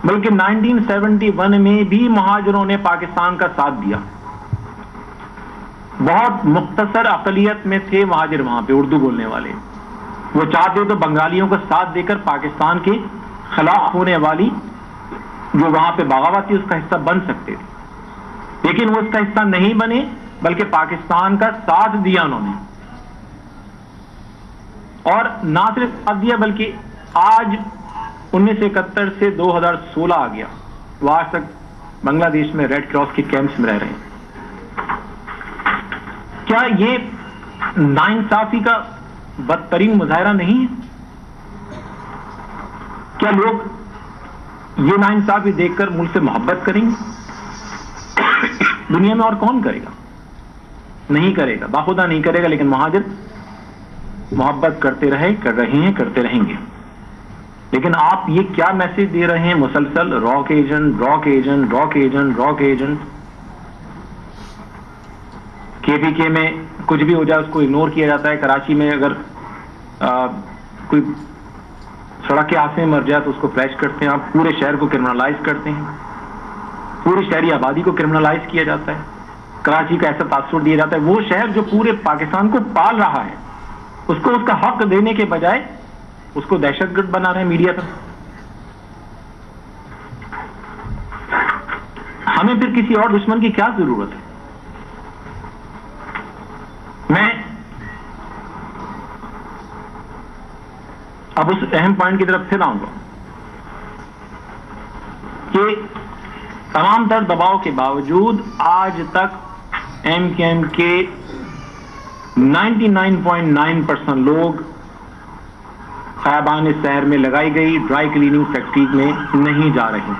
B: بلکہ 1971 میں بھی مہاجروں نے پاکستان کا ساتھ دیا. بہت مختصر اقلیت میں تھے مہاجر وہاں پہ, اردو بولنے والے. وہ چاہتے تو بنگالیوں کا ساتھ دے کر پاکستان کے خلاف ہونے والی جو وہاں پہ بغاوت تھی اس کا حصہ بن سکتے تھے, لیکن وہ اس کا حصہ نہیں بنے, بلکہ پاکستان کا ساتھ دیا انہوں نے. اور نہ صرف ساتھ دیا بلکہ آج 1971 سے 2016 آ گیا, وہ آج تک بنگلہ دیش میں ریڈ کراس کے کیمپس میں رہ رہے ہیں. کیا یہ ناانصافی کا بدترین مظاہرہ نہیں ہے؟ کیا لوگ یہ ناانصافی دیکھ کر ملک سے محبت کریں گے؟ دنیا میں اور کون کرے گا؟ نہیں کرے گا, باخدا نہیں کرے گا, لیکن مہاجر محبت کرتے رہے, کر رہے ہیں, کرتے رہیں گے. لیکن آپ یہ کیا میسج دے رہے ہیں مسلسل, را کے ایجنٹ, را کے ایجنٹ, را کے ایجنٹ, را کے ایجنٹ. کے پی کے میں کچھ بھی ہو جائے اس کو اگنور کیا جاتا ہے. کراچی میں اگر کوئی سڑک کے حادثے میں مر جائے تو اس کو فلیش کرتے ہیں, آپ پورے شہر کو کرمنلائز کرتے ہیں, پوری شہری آبادی کو کرمنلائز کیا جاتا ہے. کراچی کا ایسا تاثر دیا جاتا ہے, وہ شہر جو پورے پاکستان کو پال رہا ہے اس کو اس کا حق دینے کے بجائے اس کو دہشت گرد بنا رہے ہیں میڈیا پر. ہمیں پھر کسی اور دشمن کی کیا ضرورت ہے؟ میں اب اس اہم پوائنٹ کی طرف پھر آؤں گا کہ تمام تر دباؤ کے باوجود آج تک ایم کیو ایم کے 99.9% لوگ خیابان شہر میں لگائی گئی ڈرائی کلیننگ فیکٹری میں نہیں جا رہے.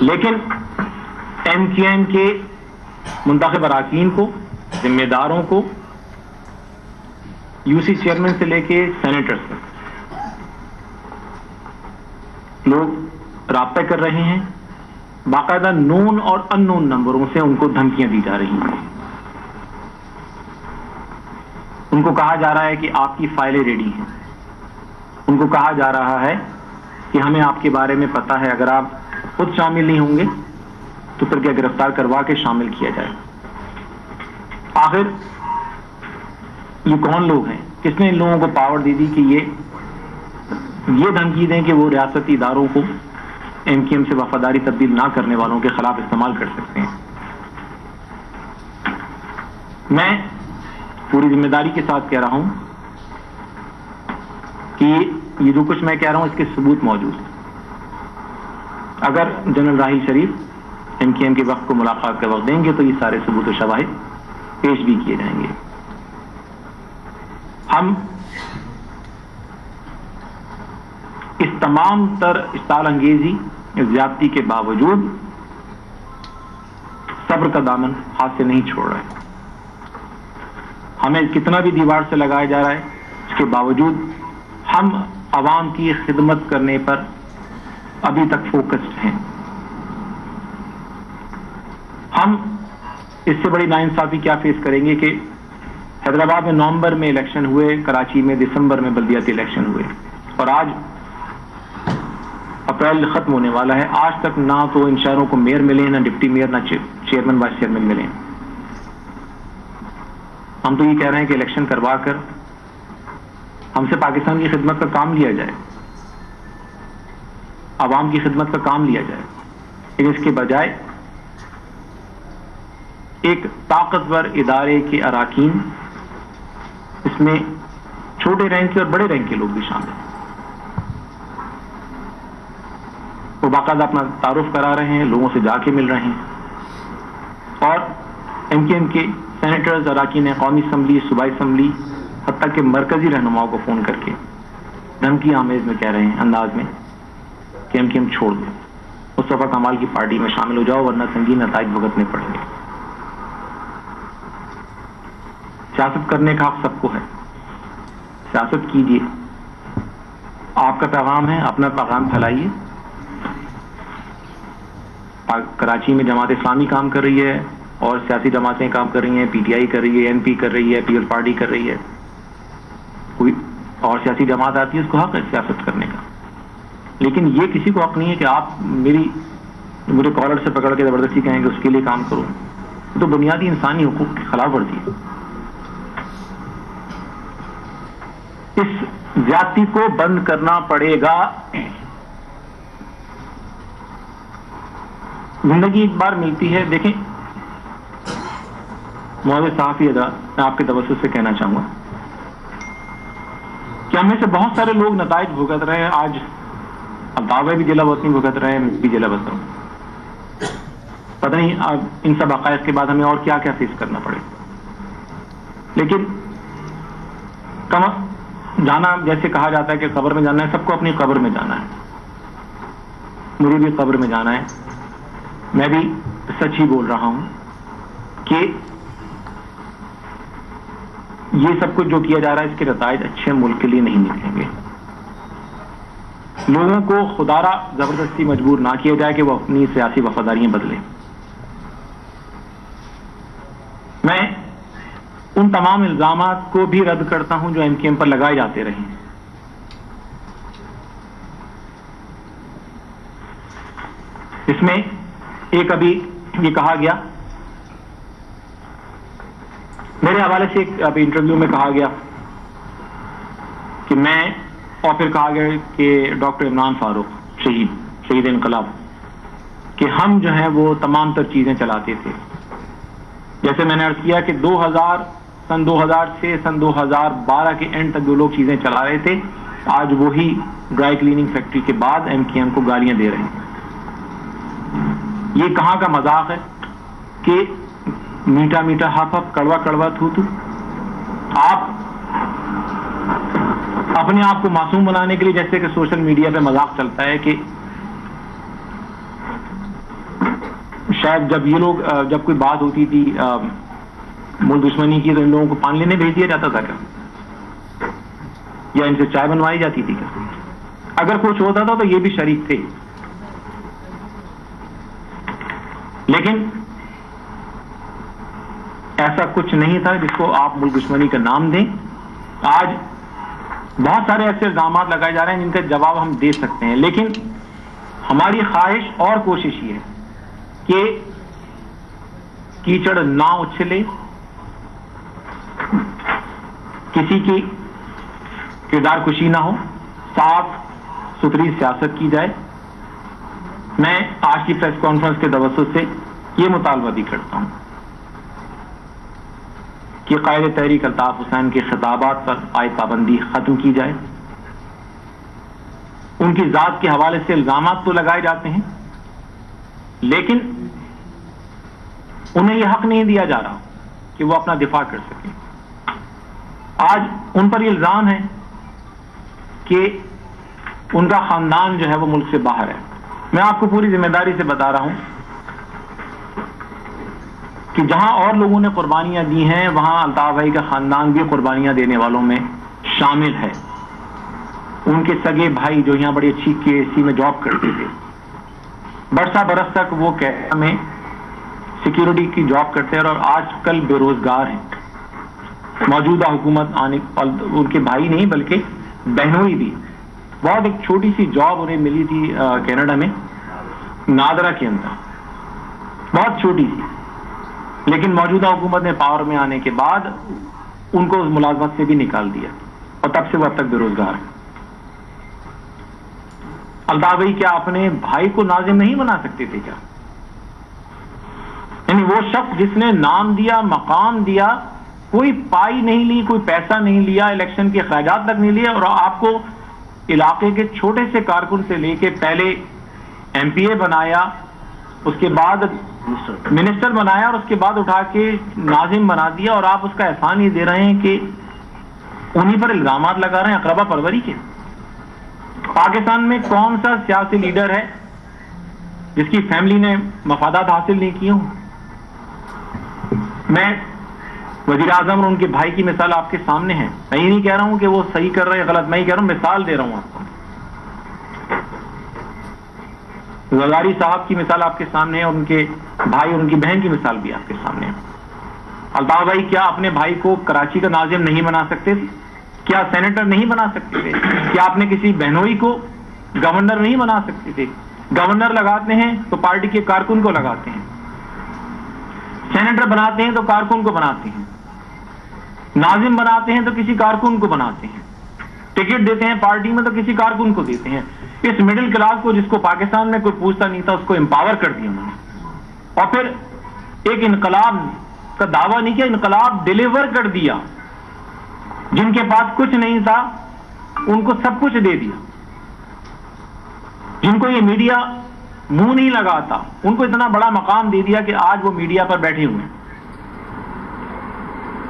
B: لیکن ایم کیو ایم کے منتخب اراکین کو، ذمہ داروں کو، یو سی چیئرمین سے لے کے سینیٹر تک لوگ رابطہ کر رہے ہیں. باقاعدہ نون اور ان نون نمبروں سے ان کو دھمکیاں دی جا رہی ہیں. ان کو کہا جا رہا ہے کہ آپ کی فائلیں ریڈی ہیں. ان کو کہا جا رہا ہے کہ ہمیں آپ کے بارے میں پتہ ہے، اگر آپ خود شامل نہیں ہوں گے تو پھر کیا گرفتار کروا کے شامل کیا جائے. آخر یہ کون لوگ ہیں؟ کس نے ان لوگوں کو پاور دے دی کہ یہ دھمکی دیں کہ وہ ریاستی اداروں کو ایم کیو ایم سے وفاداری تبدیل نہ کرنے والوں کے خلاف استعمال کر سکتے ہیں؟ میں پوری ذمہ داری کے ساتھ کہہ رہا ہوں کہ یہ جو کچھ میں کہہ رہا ہوں اس کے ثبوت موجود ہیں. اگر general Raheel Sharif M Q M کے وقت کو ملاقات کے وقت دیں گے تو یہ سارے ثبوت و شواہد پیش بھی کیے جائیں گے. ہم اس تمام تر اشتعال انگیزی زیادتی کے باوجود صبر کا دامن ہاتھ سے نہیں چھوڑ رہے. ہمیں کتنا بھی دیوار سے لگایا جا رہا ہے، اس کے باوجود ہم عوام کی خدمت کرنے پر ابھی تک فوکسڈ ہیں. ہم اس سے بڑی ناانصافی کیا فیس کریں گے کہ حیدرآباد میں نومبر میں الیکشن ہوئے، کراچی میں دسمبر میں بلدیاتی الیکشن ہوئے، اور آج اپریل ختم ہونے والا ہے. آج تک نہ تو ان شہروں کو میئر ملے، نہ ڈپٹی میئر، نہ چیئرمین وائس چیئرمین ملے. ہم تو یہ کہہ رہے ہیں کہ الیکشن کروا کر ہم سے پاکستان کی خدمت کا کام لیا جائے، عوام کی خدمت کا کام لیا جائے. لیکن اس کے بجائے ایک طاقتور ادارے کے اراکین، اس میں چھوٹے رینک کے اور بڑے رینک کے لوگ بھی شامل ہیں، وہ باقاعدہ اپنا تعارف کرا رہے ہیں، لوگوں سے جا کے مل رہے ہیں، اور ایم کیو ایم کے سینیٹرز، اراکین قومی اسمبلی، صوبائی اسمبلی، حتیٰ کہ مرکزی رہنماؤں کو فون کر کے دھمکی آمیز میں کہہ رہے ہیں انداز میں کہ ایم کیو ایم چھوڑ دو، مصطفیٰ کمال کی پارٹی میں شامل ہو جاؤ ورنہ سنگین نتائج بھگتنے پڑیں گے. سیاست کرنے کا حق سب کو ہے، سیاست کیجیے. آپ کا پیغام ہے، اپنا پیغام پھیلائیے. کراچی میں جماعت اسلامی کام کر رہی ہے اور سیاسی جماعتیں کام کر رہی ہیں، پی ٹی آئی کر رہی ہے، این پی کر رہی ہے، پیپل پارٹی کر رہی ہے. کوئی اور سیاسی جماعت آتی ہے، اس کو حق ہے سیاست کرنے کا. لیکن یہ کسی کو حق نہیں ہے کہ آپ مجھے کالر سے پکڑ کے زبردستی کہیں کہ اس کے لیے کام کروں. تو بنیادی انسانی حقوق کی خلاف ورزی ہے. اس زیادتی کو بند کرنا پڑے گا. زندگی ایک بار ملتی ہے. دیکھیں معزز صحافی حضرات، میں آپ کے توسط سے کہنا چاہوں گا کہ ہم میں سے بہت سارے لوگ نتائج بھگت رہے ہیں. آج اب دعوے بھی جلا وطنی بھگت رہے ہیں، میں بھی جلا وطن ہوں. پتہ نہیں اب ان سب حقائق کے بعد ہمیں اور کیا کیا فیس کرنا پڑے. لیکن جانا، جیسے کہا جاتا ہے کہ قبر میں جانا ہے، سب کو اپنی قبر میں جانا ہے. مجھے بھی قبر میں جانا ہے. میں بھی سچ ہی بول رہا ہوں کہ یہ سب کچھ جو کیا جا رہا ہے اس کے نتائج اچھے ملک کے لیے نہیں نکلیں گے. لوگوں کو خدارہ زبردستی مجبور نہ کیا جائے کہ وہ اپنی سیاسی وفاداریاں بدلیں. میں ان تمام الزامات کو بھی رد کرتا ہوں جو ایم کیو ایم پر لگائے جاتے رہے. اس میں ایک ابھی یہ کہا گیا، میرے حوالے سے ایک ابھی انٹرویو میں کہا گیا کہ میں، اور پھر کہا گیا کہ ڈاکٹر عمران فاروق شہید انقلاب، کہ ہم جو ہیں وہ تمام تر چیزیں چلاتے تھے. جیسے میں نے عرض کیا کہ سن 2000 سے سن 2012 کے اینڈ تک جو لوگ چیزیں چلا رہے تھے، آج وہی ڈرائی کلیننگ فیکٹری کے بعد ایم کیو ایم کو گالیاں دے رہے ہیں. یہ کہاں کا مذاق ہے کہ میٹھا میٹھا ہف ہف، کڑوا کڑوا تھو تھو. آپ اپنے آپ کو معصوم بنانے کے لیے، جیسے کہ سوشل میڈیا پہ مذاق چلتا ہے کہ شاید جب کوئی بات ہوتی تھی ملک دشمنی کی تو ان لوگوں کو پانی لینے بھیج دیا جاتا تھا کیا، یا ان سے چائے بنوائی جاتی تھی کیا؟ اگر کچھ ہوتا تھا تو یہ بھی شریک تھے، لیکن ایسا کچھ نہیں تھا جس کو آپ ملک دشمنی کا نام دیں. آج بہت سارے ایسے الزامات لگائے جا رہے ہیں جن کا جواب ہم دے سکتے ہیں، لیکن ہماری خواہش اور کوشش یہ ہے کہ کیچڑ نہ اچھلے، کسی کی کردار کشی نہ ہو، صاف ستھری سیاست کی جائے. میں آج کی پریس کانفرنس کے توسط سے یہ مطالبہ بھی کرتا ہوں کہ قائد تحریک الطاف حسین کے خطابات پر عائد پابندی ختم کی جائے. ان کی ذات کے حوالے سے الزامات تو لگائے جاتے ہیں، لیکن انہیں یہ حق نہیں دیا جا رہا کہ وہ اپنا دفاع کر سکیں. آج ان پر یہ الزام ہے کہ ان کا خاندان جو ہے وہ ملک سے باہر ہے. میں آپ کو پوری ذمہ داری سے بتا رہا ہوں کہ جہاں اور لوگوں نے قربانیاں دی ہیں وہاں الطاف بھائی کا خاندان بھی قربانیاں دینے والوں میں شامل ہے. ان کے سگے بھائی جو یہاں بڑی اچھی KSC میں جاب کرتے تھے، برسہ برس تک وہ کیرلا میں سیکیورٹی کی جاب کرتے ہیں اور آج کل بے روزگار ہیں. موجودہ حکومت آنے ان کے بھائی نہیں بلکہ بہنوئی بھی، بہت ایک چھوٹی سی جاب انہیں ملی تھی کینیڈا میں، نادرا کے اندر، بہت چھوٹی سی، لیکن موجودہ حکومت نے پاور میں آنے کے بعد ان کو اس ملازمت سے بھی نکال دیا اور تب سے وہ اب تک بے روزگار ہے. الطاف بھائی کیا اپنے بھائی کو ناظم نہیں بنا سکتے تھے کیا؟ یعنی وہ شخص جس نے نام دیا، مقام دیا، کوئی پائی نہیں لی، کوئی پیسہ نہیں لیا، الیکشن کے اخراجات تک نہیں لیے، اور آپ کو علاقے کے چھوٹے سے کارکن سے لے کے پہلے MPA بنایا، اس کے بعد منسٹر بنایا، اور اس کے بعد اٹھا کے ناظم بنا دیا، اور آپ اس کا احسان یہ دے رہے ہیں کہ انہی پر الزامات لگا رہے ہیں اقربا پروری کے. پاکستان میں کون سا سیاسی لیڈر ہے جس کی فیملی نے مفادات حاصل نہیں کیے ہوں؟ میں وزیر اعظم اور ان کے بھائی کی مثال آپ کے سامنے ہے. میں یہ نہیں کہہ رہا ہوں کہ وہ صحیح کر رہے ہیں غلط، میں یہ کہہ رہا ہوں مثال دے رہا ہوں آپ کو. زرداری صاحب کی مثال آپ کے سامنے ہے، اور ان کے بھائی اور ان کی بہن کی مثال بھی آپ کے سامنے ہے. الطاف بھائی کیا اپنے بھائی کو کراچی کا ناظم نہیں بنا سکتے تھے؟ کیا سینیٹر نہیں بنا سکتے تھے؟ کیا آپ نے کسی بہنوئی کو گورنر نہیں بنا سکتے تھے؟ گورنر لگاتے ہیں تو پارٹی کے کارکن کو لگاتے ہیں، سینیٹر بناتے ہیں تو کارکن کو بناتے ہیں، ناظم بناتے ہیں تو کسی کارکن کو بناتے ہیں، ٹکٹ دیتے ہیں پارٹی میں تو کسی کارکن کو دیتے ہیں. اس مڈل کلاس کو جس کو پاکستان میں کوئی پوچھتا نہیں تھا اس کو امپاور کر دیا انہوں نے، اور پھر ایک انقلاب کا دعویٰ نہیں کیا، انقلاب ڈیلیور کر دیا. جن کے پاس کچھ نہیں تھا ان کو سب کچھ دے دیا. جن کو یہ میڈیا منہ نہیں لگاتا ان کو اتنا بڑا مقام دے دیا کہ آج وہ میڈیا پر بیٹھے ہوئے ہیں.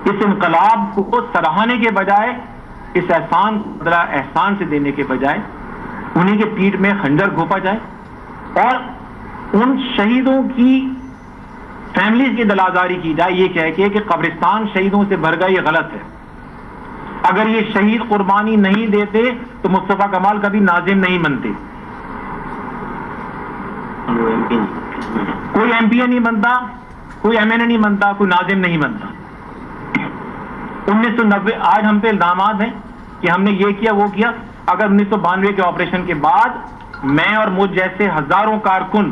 B: اس انقلاب کو سراہنے کے بجائے، اس احسان کو بدلہ احسان سے دینے کے بجائے انہیں کے پیٹھ میں خنجر گھونپا جائے اور ان شہیدوں کی فیملیز کی دلازاری کی جائے یہ کہہ کے کہ قبرستان شہیدوں سے بھر گیا. یہ غلط ہے. اگر یہ شہید قربانی نہیں دیتے تو مصطفیٰ کمال کبھی ناظم نہیں بنتے، کوئی MPA نہیں بنتا، کوئی MNA نہیں بنتا، کوئی ناظم نہیں بنتا. 1990 آج ہم پہ الزامات ہیں کہ ہم نے یہ کیا وہ کیا. اگر 1992 کے آپریشن کے بعد میں اور مجھ جیسے ہزاروں کارکن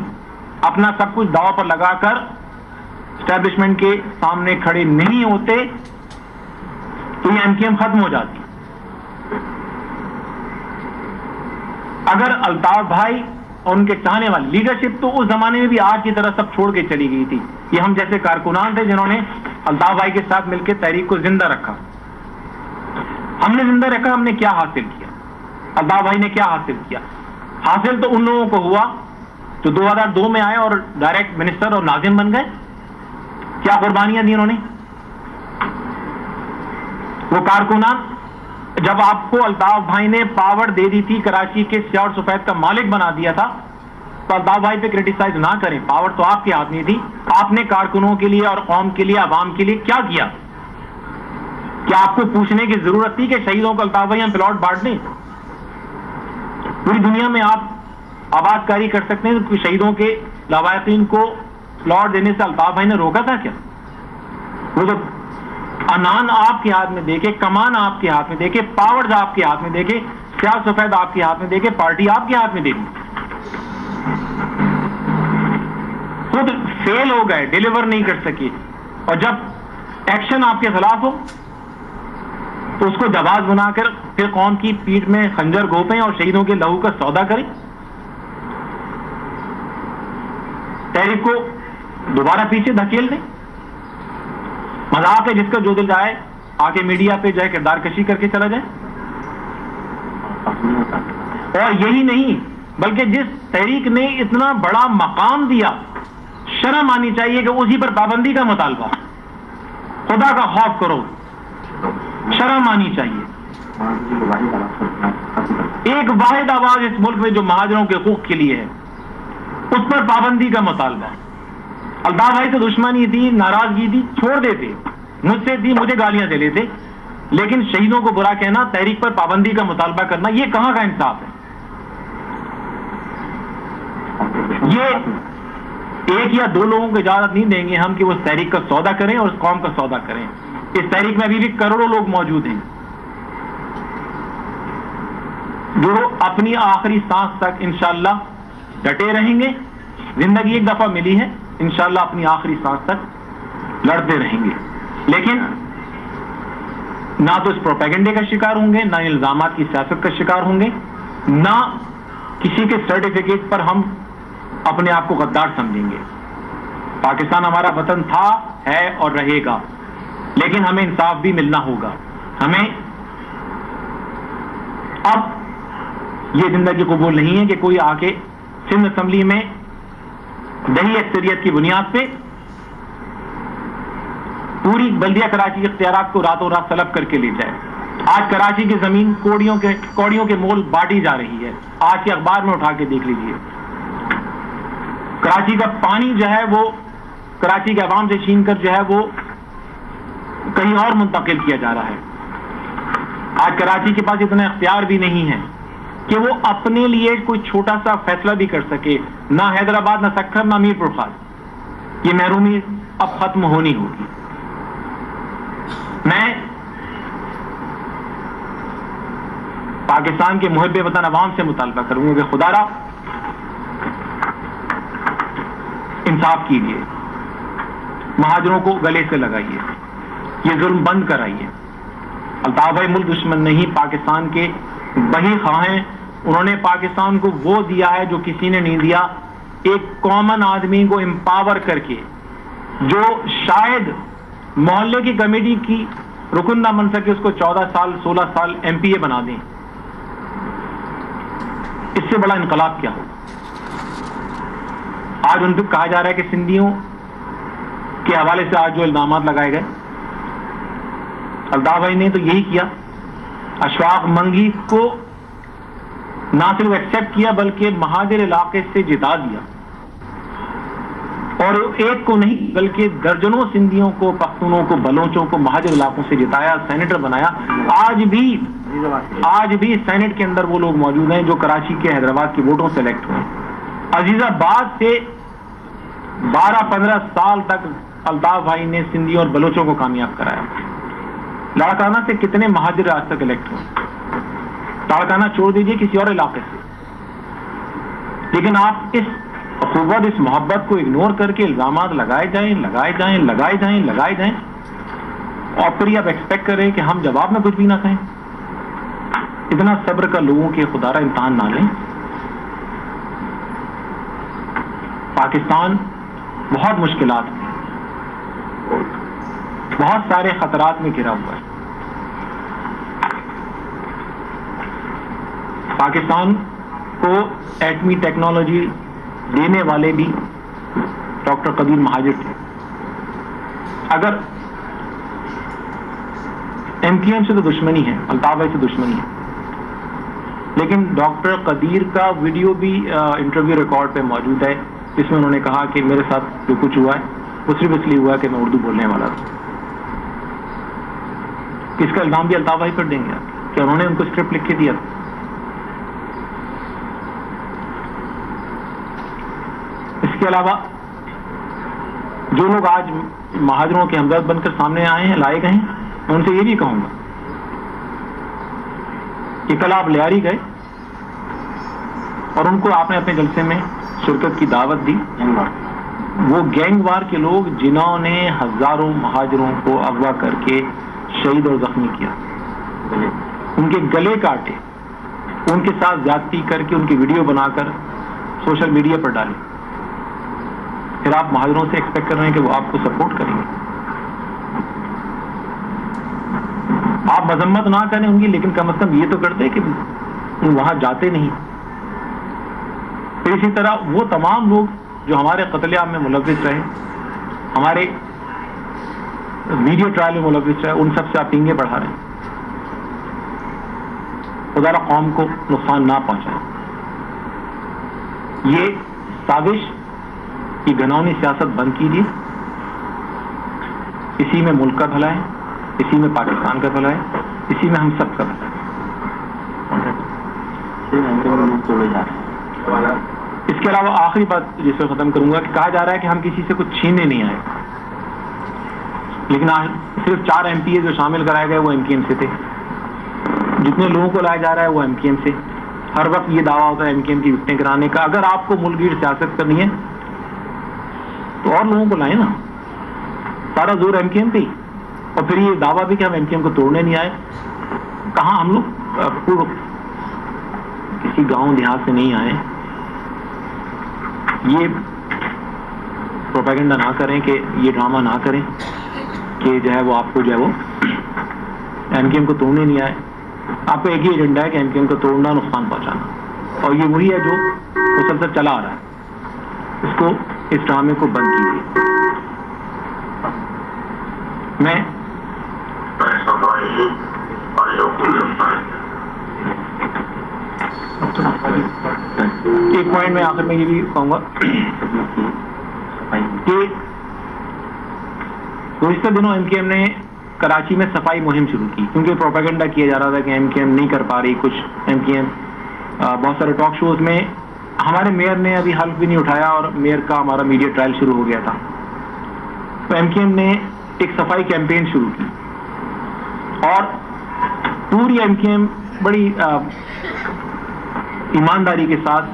B: اپنا سب کچھ داؤ پر لگا کر اسٹیبلشمنٹ کے سامنے کھڑے نہیں ہوتے تو یہ MKM ختم ہو جاتی. اگر الطاف بھائی اور ان کے چاہنے والے لیڈرشپ تو اس زمانے میں بھی آج کی طرح سب چھوڑ کے چلی گئی تھی. یہ ہم جیسے کارکنان تھے جنہوں نے الطاف بھائی کے ساتھ مل کے تحریک کو زندہ رکھا. ہم نے زندہ رکھا. ہم نے کیا حاصل کیا؟ الطاف بھائی نے کیا حاصل کیا؟ حاصل تو ان لوگوں کو ہوا جو 2002 میں آئے اور ڈائریکٹ منسٹر اور ناظم بن گئے. کیا قربانیاں دی انہوں نے؟ وہ کارکنان جب آپ کو الطاف بھائی نے پاور دے دی تھی، کراچی کے سیاہ اور سفید کا مالک بنا دیا تھا، تو الطاف بھائی پہ کرٹیسائز نہ کریں، پاور تو آپ کے ہاتھ میں تھی. آپ نے کارکنوں کے لیے اور قوم کے لیے، عوام کے لیے کیا کیا؟ کیا آپ کو پوچھنے کی ضرورت تھی کہ شہیدوں کو الطاف بھائی ہم پلاٹ بانٹ دیں؟ پوری دنیا میں آپ آباد کاری کر سکتے ہیں، تو شہیدوں کے لواحقین کو پلاٹ دینے سے الطاف بھائی نے روکا تھا کیا؟ وہ جو انان آپ کے ہاتھ میں دیکھے، کمان آپ کے ہاتھ میں دیکھے، پاورز آپ کے ہاتھ میں دیکھے، سیاہ سفید آپ کے ہاتھ میں دیکھے، پارٹی آپ کے ہاتھ میں دیکھی، خود فیل ہو گئے، ڈیلیور نہیں کر سکی. اور جب ایکشن آپ کے خلاف ہو تو اس کو جواز بنا کر پھر قوم کی پیٹھ میں خنجر گھونپیں اور شہیدوں کے لہو کا سودا کریں. تحریک کو دوبارہ پیچھے دھکیل دیں. مذاق ہے، جس کا جو دل جائے آ کے میڈیا پہ جائے کردار کشی کر کے چلا جائے. اور یہی نہیں بلکہ جس تحریک نے اتنا بڑا مقام دیا، شرم آنی چاہیے کہ اسی پر پابندی کا مطالبہ. خدا کا خوف کرو، شرم آنی چاہیے. ایک واحد آواز اس ملک میں جو مہاجروں کے حقوق کے لیے ہے، اس پر پابندی کا مطالبہ. الطاف بھائی سے دشمنی تھی، ناراضگی تھی، چھوڑ دیتے. مجھ سے تھی، مجھے گالیاں دے لیتے، لیکن شہیدوں کو برا کہنا، تحریک پر پابندی کا مطالبہ کرنا، یہ کہاں کا انصاف ہے؟ یہ ایک یا دو لوگوں کو اجازت نہیں دیں گے ہم کہ وہ اس تحریک کا سودا کریں اور اس قوم کا سودا کریں. اس تحریک میں ابھی بھی کروڑوں لوگ موجود ہیں جو اپنی آخری سانس تک انشاءاللہ ڈٹے رہیں گے. زندگی ایک دفعہ ملی ہے، انشاءاللہ اپنی آخری سانس تک لڑتے رہیں گے. لیکن نہ تو اس پروپیگنڈے کا شکار ہوں گے، نہ الزامات کی سیاست کا شکار ہوں گے، نہ کسی کے سرٹیفکیٹ پر ہم اپنے آپ کو غدار سمجھیں گے. پاکستان ہمارا وطن تھا، ہے اور رہے گا، لیکن ہمیں انصاف بھی ملنا ہوگا. ہمیں اب یہ زندگی قبول نہیں ہے کہ کوئی آ کے سندھ اسمبلی میں دہی اکثریت کی بنیاد پہ پوری بلدیہ کراچی کے اختیارات کو راتوں رات سلب کر کے لے جائے. آج کراچی کی زمین کوڑیوں کے مول بانٹی جا رہی ہے. آج کے اخبار میں اٹھا کے دیکھ لیجئے. کراچی کا پانی جو ہے وہ کراچی کے عوام سے چھین کر جو ہے وہ کہیں اور منتقل کیا جا رہا ہے. آج کراچی کے پاس اتنا اختیار بھی نہیں ہے کہ وہ اپنے لیے کوئی چھوٹا سا فیصلہ بھی کر سکے. نہ حیدرآباد، نہ سکھر، نہ میر پور خاص. یہ محرومی اب ختم ہونی ہوگی. میں پاکستان کے محب وطن عوام سے مطالبہ کروں گا کہ خدا را انصاف کیجیے، مہاجروں کو گلے سے لگائیے، یہ ظلم بند کرائیے. الطاف بھائی ملک دشمن نہیں، پاکستان کے وہی خواہ ہیں. انہوں نے پاکستان کو وہ دیا ہے جو کسی نے نہیں دیا، ایک کامن آدمی کو امپاور کر کے، جو شاید محلے کی کمیٹی کی رکن نہ بن سکے، اس کو 14 سال 16 سال ایم پی اے بنا دیں. اس سے بڑا انقلاب کیا ہو؟ آج ان کو کہا جا رہا ہے کہ سندھیوں کے حوالے سے آج جو الزامات لگائے گئے، الطاف بھائی نے تو یہی کیا. اشفاق منگی کو نہ صرف ایکسپٹ کیا بلکہ مہاجر علاقے سے جتا دیا، اور ایک کو نہیں بلکہ درجنوں سندھیوں کو، پختونوں کو، بلوچوں کو مہاجر علاقوں سے جتایا، سینیٹر بنایا. آج بھی سینٹ کے اندر وہ لوگ موجود ہیں جو کراچی کے حیدرآباد کی ووٹوں سے الیکٹ ہوئے. عزیز آباد سے 12-15 سال تک الطاف بھائی نے سندھیوں اور بلوچوں کو کامیاب کرایا. لاڑکانہ سے کتنے مہاجر آج تک الیکٹ ہوئے؟ لاڑکانہ چھوڑ دیجئے کسی اور علاقے سے. لیکن آپ اس اخوت، اس محبت کو اگنور کر کے الزامات لگائے جائیں اور پھر آپ ایکسپیکٹ کریں کہ ہم جواب میں کچھ بھی نہ کہیں. اتنا صبر کا لوگوں کے خدا را امتحان نہ لیں. پاکستان بہت مشکلات میں، بہت سارے خطرات میں گھرا ہوا ہے. پاکستان کو ایٹمی ٹیکنالوجی دینے والے بھی ڈاکٹر قدیر مہاجر تھے. اگر MQM سے تو دشمنی ہے, الطاف بھائی سے دشمنی ہے, لیکن ڈاکٹر قدیر کا ویڈیو بھی انٹرویو ریکارڈ پہ موجود ہے جس میں انہوں نے کہا کہ میرے ساتھ جو کچھ ہوا ہے وہ صرف اس لیے ہوا ہے کہ میں اردو بولنے والا تھا. اس کا الزام بھی الطاف بھائی پر دیں گے کہ انہوں نے ان کو اسکرپٹ لکھ کے دیا تھا. اس کے علاوہ جو لوگ آج مہاجروں کے ہمدرد بن کر سامنے آئے ہیں, لائے گئے ہیں, میں ان سے یہ بھی کہوں گا کہ کل آپ لیاری گئے اور ان کو آپ نے اپنے جلسے میں شرکت کی دعوت دی. وہ گینگ وار کے لوگ جنہوں نے ہزاروں مہاجروں کو اغوا کر کے شہید اور زخمی کیا, ان کے گلے کاٹے, ان کے ساتھ زیادتی کر کے ان کی ویڈیو بنا کر سوشل میڈیا پر ڈالے, پھر آپ مہاجروں سے ایکسپیکٹ کر رہے ہیں کہ وہ آپ کو سپورٹ کریں گے. آپ مذمت نہ کریں ان کی, لیکن کم از کم یہ تو کرتے کہ وہاں جاتے نہیں. پھر اسی طرح وہ تمام لوگ جو ہمارے قتل عام میں ملوث رہے, ہمارے ویڈیو ٹرائل میں ملوث رہے, ان سب سے آپ پینگے بڑھا رہے ہیں. خدا را قوم کو نقصان نہ پہنچائے. یہ سازش کی گھناؤنی سیاست بند کیجیے. اسی میں ملک کا بھلا ہے, اسی میں پاکستان کا بھلا ہے, اسی میں ہم سب کا بھلا ہے. اس کے علاوہ آخری بات جس سے ختم کروں گا کہ کہا جا رہا ہے کہ ہم کسی سے کچھ چھیننے نہیں آئے, لیکن آج صرف 4 MPA جو شامل کرائے گئے وہ MQM سے تھے. جتنے لوگوں کو لایا جا رہا ہے وہ MQM سے. ہر وقت یہ دعویٰ ہوتا ہے MQM کی وکٹیں کرانے کا. اگر آپ کو ملک گیر سیاست کرنی ہے تو اور لوگوں کو لائیں نا, سارا زور MQM پہ ہی. اور پھر یہ دعویٰ بھی کہ ہم MQM کو توڑنے نہیں آئے. کہاں ہم لوگ کسی گاؤں دیہات سے نہیں آئے. یہ پروپیگنڈا نہ کریں, کہ یہ ڈرامہ نہ کریں کہ جو ہے وہ آپ کو جو ہے وہ MQM کو توڑنے نہیں آئے. آپ کا ایک ہی ایجنڈا ہے کہ MQM کو توڑنا, نقصان پہنچانا, اور یہ وہی ہے جو مسلسل چلا آ رہا ہے. اس کو, اس ڈرامے کو بند کیجیے. میں ایک پوائنٹ میں آخر میں یہ بھی کہوں گا کہ گزشتہ دنوں MQM نے کراچی میں صفائی مہم شروع کی, کیونکہ پروپیگنڈا کیا جا رہا تھا کہ MQM نہیں کر پا رہی کچھ. MQM بہت سارے ٹاک شوز میں ہمارے میئر نے ابھی حلف بھی نہیں اٹھایا اور میئر کا ہمارا میڈیا ٹرائل شروع ہو گیا تھا. تو MQM نے ایک صفائی کیمپین شروع کی اور پوری MQM بڑی ایمانداری کے ساتھ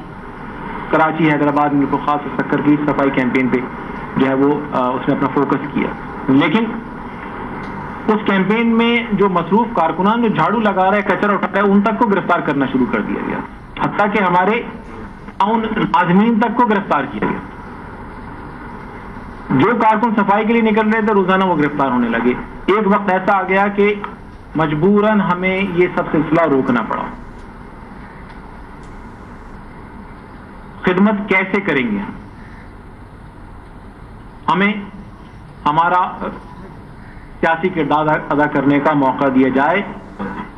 B: کراچی, حیدرآباد میں کو خاص سکر کی صفائی کیمپین پہ جو ہے وہ اس نے اپنا فوکس کیا. لیکن اس کیمپین میں جو مصروف کارکنان جو جھاڑو لگا رہے, کچرا اٹھا رہے, ان تک کو گرفتار کرنا شروع کر دیا گیا, حتیٰ کہ ہمارے ناظمین تک کو گرفتار کیا گیا. جو کارکن صفائی کے لیے نکل رہے تھے روزانہ وہ گرفتار ہونے لگے. ایک وقت ایسا آ گیا کہ مجبوراً ہمیں یہ سب سلسلہ روکنا پڑا. خدمت کیسے کریں گے؟ ہمیں ہمارا سیاسی کردار ادا کرنے کا موقع دیا جائے.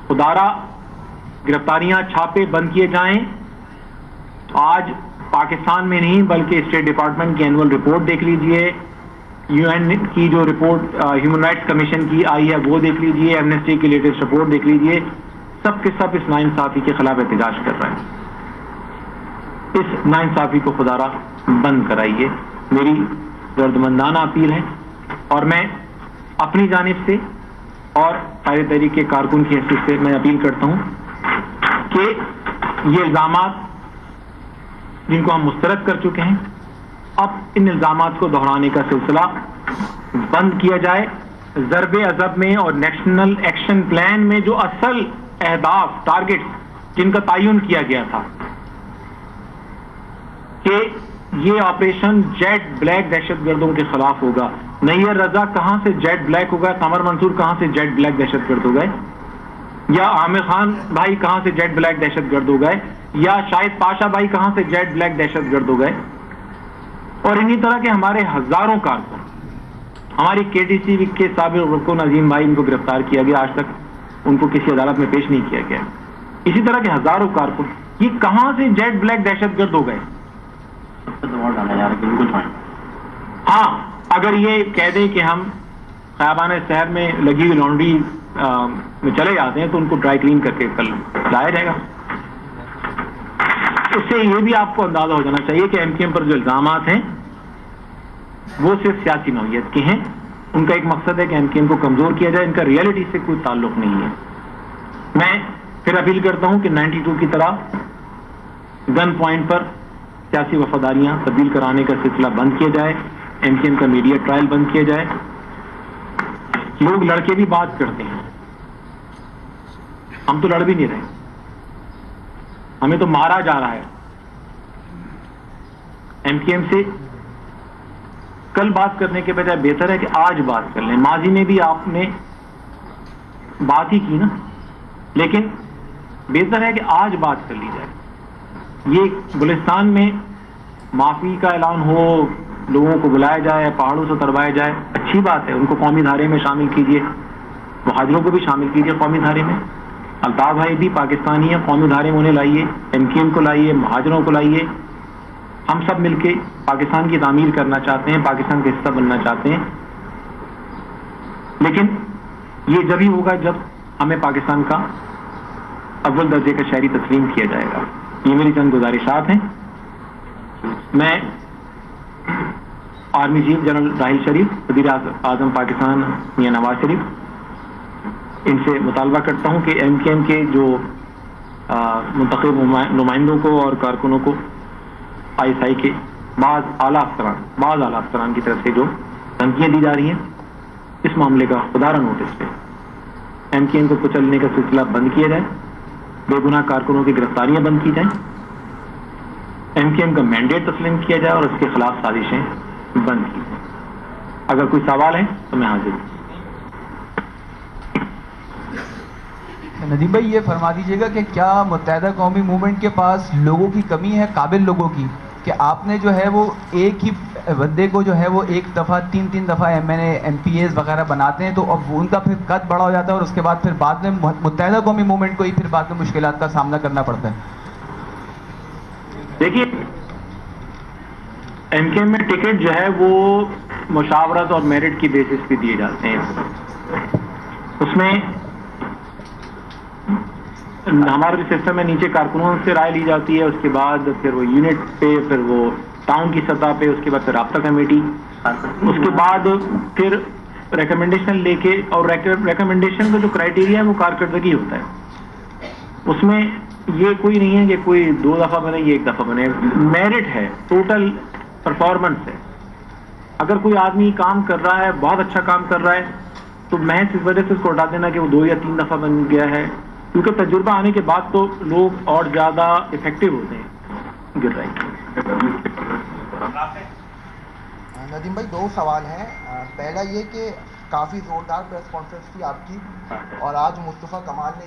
B: خدارا گرفتاریاں, چھاپے بند کیے جائیں. آج پاکستان میں نہیں بلکہ اسٹیٹ ڈپارٹمنٹ کی اینول رپورٹ دیکھ لیجئے, UN کی جو رپورٹ ہیومن رائٹس کمیشن کی آئی ہے وہ دیکھ لیجئے, ایمنسٹی کی لیٹسٹ رپورٹ دیکھ لیجئے. سب کے سب اس ناانصافی کے خلاف احتجاج کر رہے ہیں. اس ناانصافی کو خدارا بند کرائیے, میری دردمندانہ اپیل ہے. اور میں اپنی جانب سے اور قائد تحریک کے کارکن کی حیثیت سے میں اپیل کرتا ہوں کہ یہ الزامات جن کو ہم مسترد کر چکے ہیں, اب ان الزامات کو دہرانے کا سلسلہ بند کیا جائے. ضرب عضب میں اور نیشنل ایکشن پلان میں جو اصل اہداف, ٹارگٹس جن کا تعین کیا گیا تھا کہ یہ آپریشن جیٹ بلیک دہشت گردوں کے خلاف ہوگا. نیئر رضا کہاں سے جیٹ بلیک ہو گئے, قمر منصور کہاں سے جیٹ بلیک دہشت گرد ہو گئے, یا عامر خان بھائی کہاں سے جیٹ بلیک دہشت گرد ہو گئے, یا شاہد پاشا بھائی کہاں سے جیٹ بلیک دہشت گرد ہو گئے. اور انہی طرح کے ہمارے ہزاروں کارکن ہماری KTC کے سابق رکن عظیم بھائی، ان کو گرفتار کیا گیا، آج تک ان کو کسی عدالت میں پیش نہیں کیا گیا. اسی طرح کے ہزاروں کارکن، یہ کہاں سے جیٹ بلیک دہشت گرد ہو گئے؟ ہاں، اگر یہ کہہ دیں کہ ہم خیابان شہر میں لگی ہوئی لانڈری میں چلے جاتے ہیں تو ان کو ڈرائی کلین کر کے کل لایا جائے گا. اس سے یہ بھی آپ کو اندازہ ہو جانا چاہیے کہ MKM پر جو الزامات ہیں وہ صرف سیاسی نوعیت کے ہیں. ان کا ایک مقصد ہے کہ MKM کو کمزور کیا جائے، ان کا ریئلٹی سے کوئی تعلق نہیں ہے. میں پھر اپیل کرتا ہوں کہ 92 کی طرح گن پوائنٹ پر سیاسی وفاداریاں تبدیل کرانے کا سلسلہ بند کیا جائے، MKM کا میڈیا ٹرائل بند کیا جائے. لوگ لڑکے بھی بات کرتے ہیں، ہم تو لڑ بھی نہیں رہے، ہمیں تو مارا جا رہا ہے. MKM سے کل بات کرنے کے بجائے بہتر ہے کہ آج بات کر لیں. ماضی میں بھی آپ نے بات ہی کی نا، لیکن بہتر ہے کہ آج بات کر لی جائے. یہ گلستان میں معافی کا اعلان ہو، لوگوں کو بلایا جائے، پہاڑوں سے اتروایا جائے، اچھی بات ہے. ان کو قومی دھارے میں شامل کیجیے، مہاجروں کو بھی شامل کیجیے قومی دھارے میں. الطاف بھائی بھی پاکستانی ہیں، قومی دھارے میں انہیں لائیے، MKM کو لائیے، مہاجروں کو لائیے. ہم سب مل کے پاکستان کی تعمیر کرنا چاہتے ہیں، پاکستان کا حصہ بننا چاہتے ہیں. لیکن یہ جب ہی ہوگا جب ہمیں پاکستان کا اول درجے کا شہری تسلیم کیا جائے گا. یہ میری چند گزارشات ہیں. میں army chief general Raheel Sharif, وزیر اعظم پاکستان میاں نواز شریف، ان سے مطالبہ کرتا ہوں کہ MKM کے جو منتخب نمائندوں کو اور کارکنوں کو ISI کے بعض اعلیٰ افسران کی طرف سے جو دھمکیاں دی جا رہی ہیں، اس معاملے کا خدارہ نوٹس پہ MKM کو کچلنے کا سلسلہ بند کیا جائے، بے گناہ کارکنوں کی گرفتاریاں بند کی جائیں، MKM کا مینڈیٹ تسلیم کیا جائے اور اس کے خلاف سازشیں بند کی جائیں. اگر کوئی سوال ہے تو میں حاضر ہوں.
C: ندیم بھائی، یہ فرما دیجیے گا کہ کیا متحدہ قومی موومنٹ کے پاس لوگوں کی کمی ہے، قابل لوگوں کی، کہ آپ نے جو ہے وہ ایک ہی بندے کو جو ہے وہ ایک دفعہ تین دفعہ MNA MPAs وغیرہ بناتے ہیں، تو اب ان کا پھر قد بڑا ہو جاتا ہے اور اس کے بعد پھر بعد میں متحدہ قومی موومنٹ کو ہی پھر بعد میں مشکلات کا سامنا کرنا پڑتا ہے.
B: دیکھیے، MKM میں ٹکٹ جو ہے وہ مشاورت اور میرٹ کی بیسس پہ دیے جاتے ہیں. اس میں ہمارے سسٹم میں نیچے کارکنوں سے رائے لی جاتی ہے، اس کے بعد پھر وہ یونٹ پہ، پھر وہ ٹاؤن کی سطح پہ، اس کے بعد پھر رابطہ کمیٹی، اس کے بعد پھر ریکمنڈیشن لے کے، اور ریکمنڈیشن کا جو کرائیٹیریا ہے وہ کارکردگی ہوتا ہے. اس میں یہ کوئی نہیں ہے کہ کوئی 2 دفعہ بنے یا 1 دفعہ بنے، میرٹ ہے، ٹوٹل پرفارمنس ہے. اگر کوئی آدمی کام کر رہا ہے، بہت اچھا کام کر رہا ہے، تو محض اس وجہ سے اس کو ہٹا دینا کہ وہ 2 یا 3 دفعہ بن گیا ہے، کیونکہ تجربہ آنے کے بعد تو لوگ اور زیادہ افیکٹو ہوتے ہیں. Good right.
D: ندیم بھائی، 2 سوال ہیں. پہلا یہ کہ کافی زوردار پریس کانفرنس تھی آپ کی، اور آج مصطفیٰ کمال نے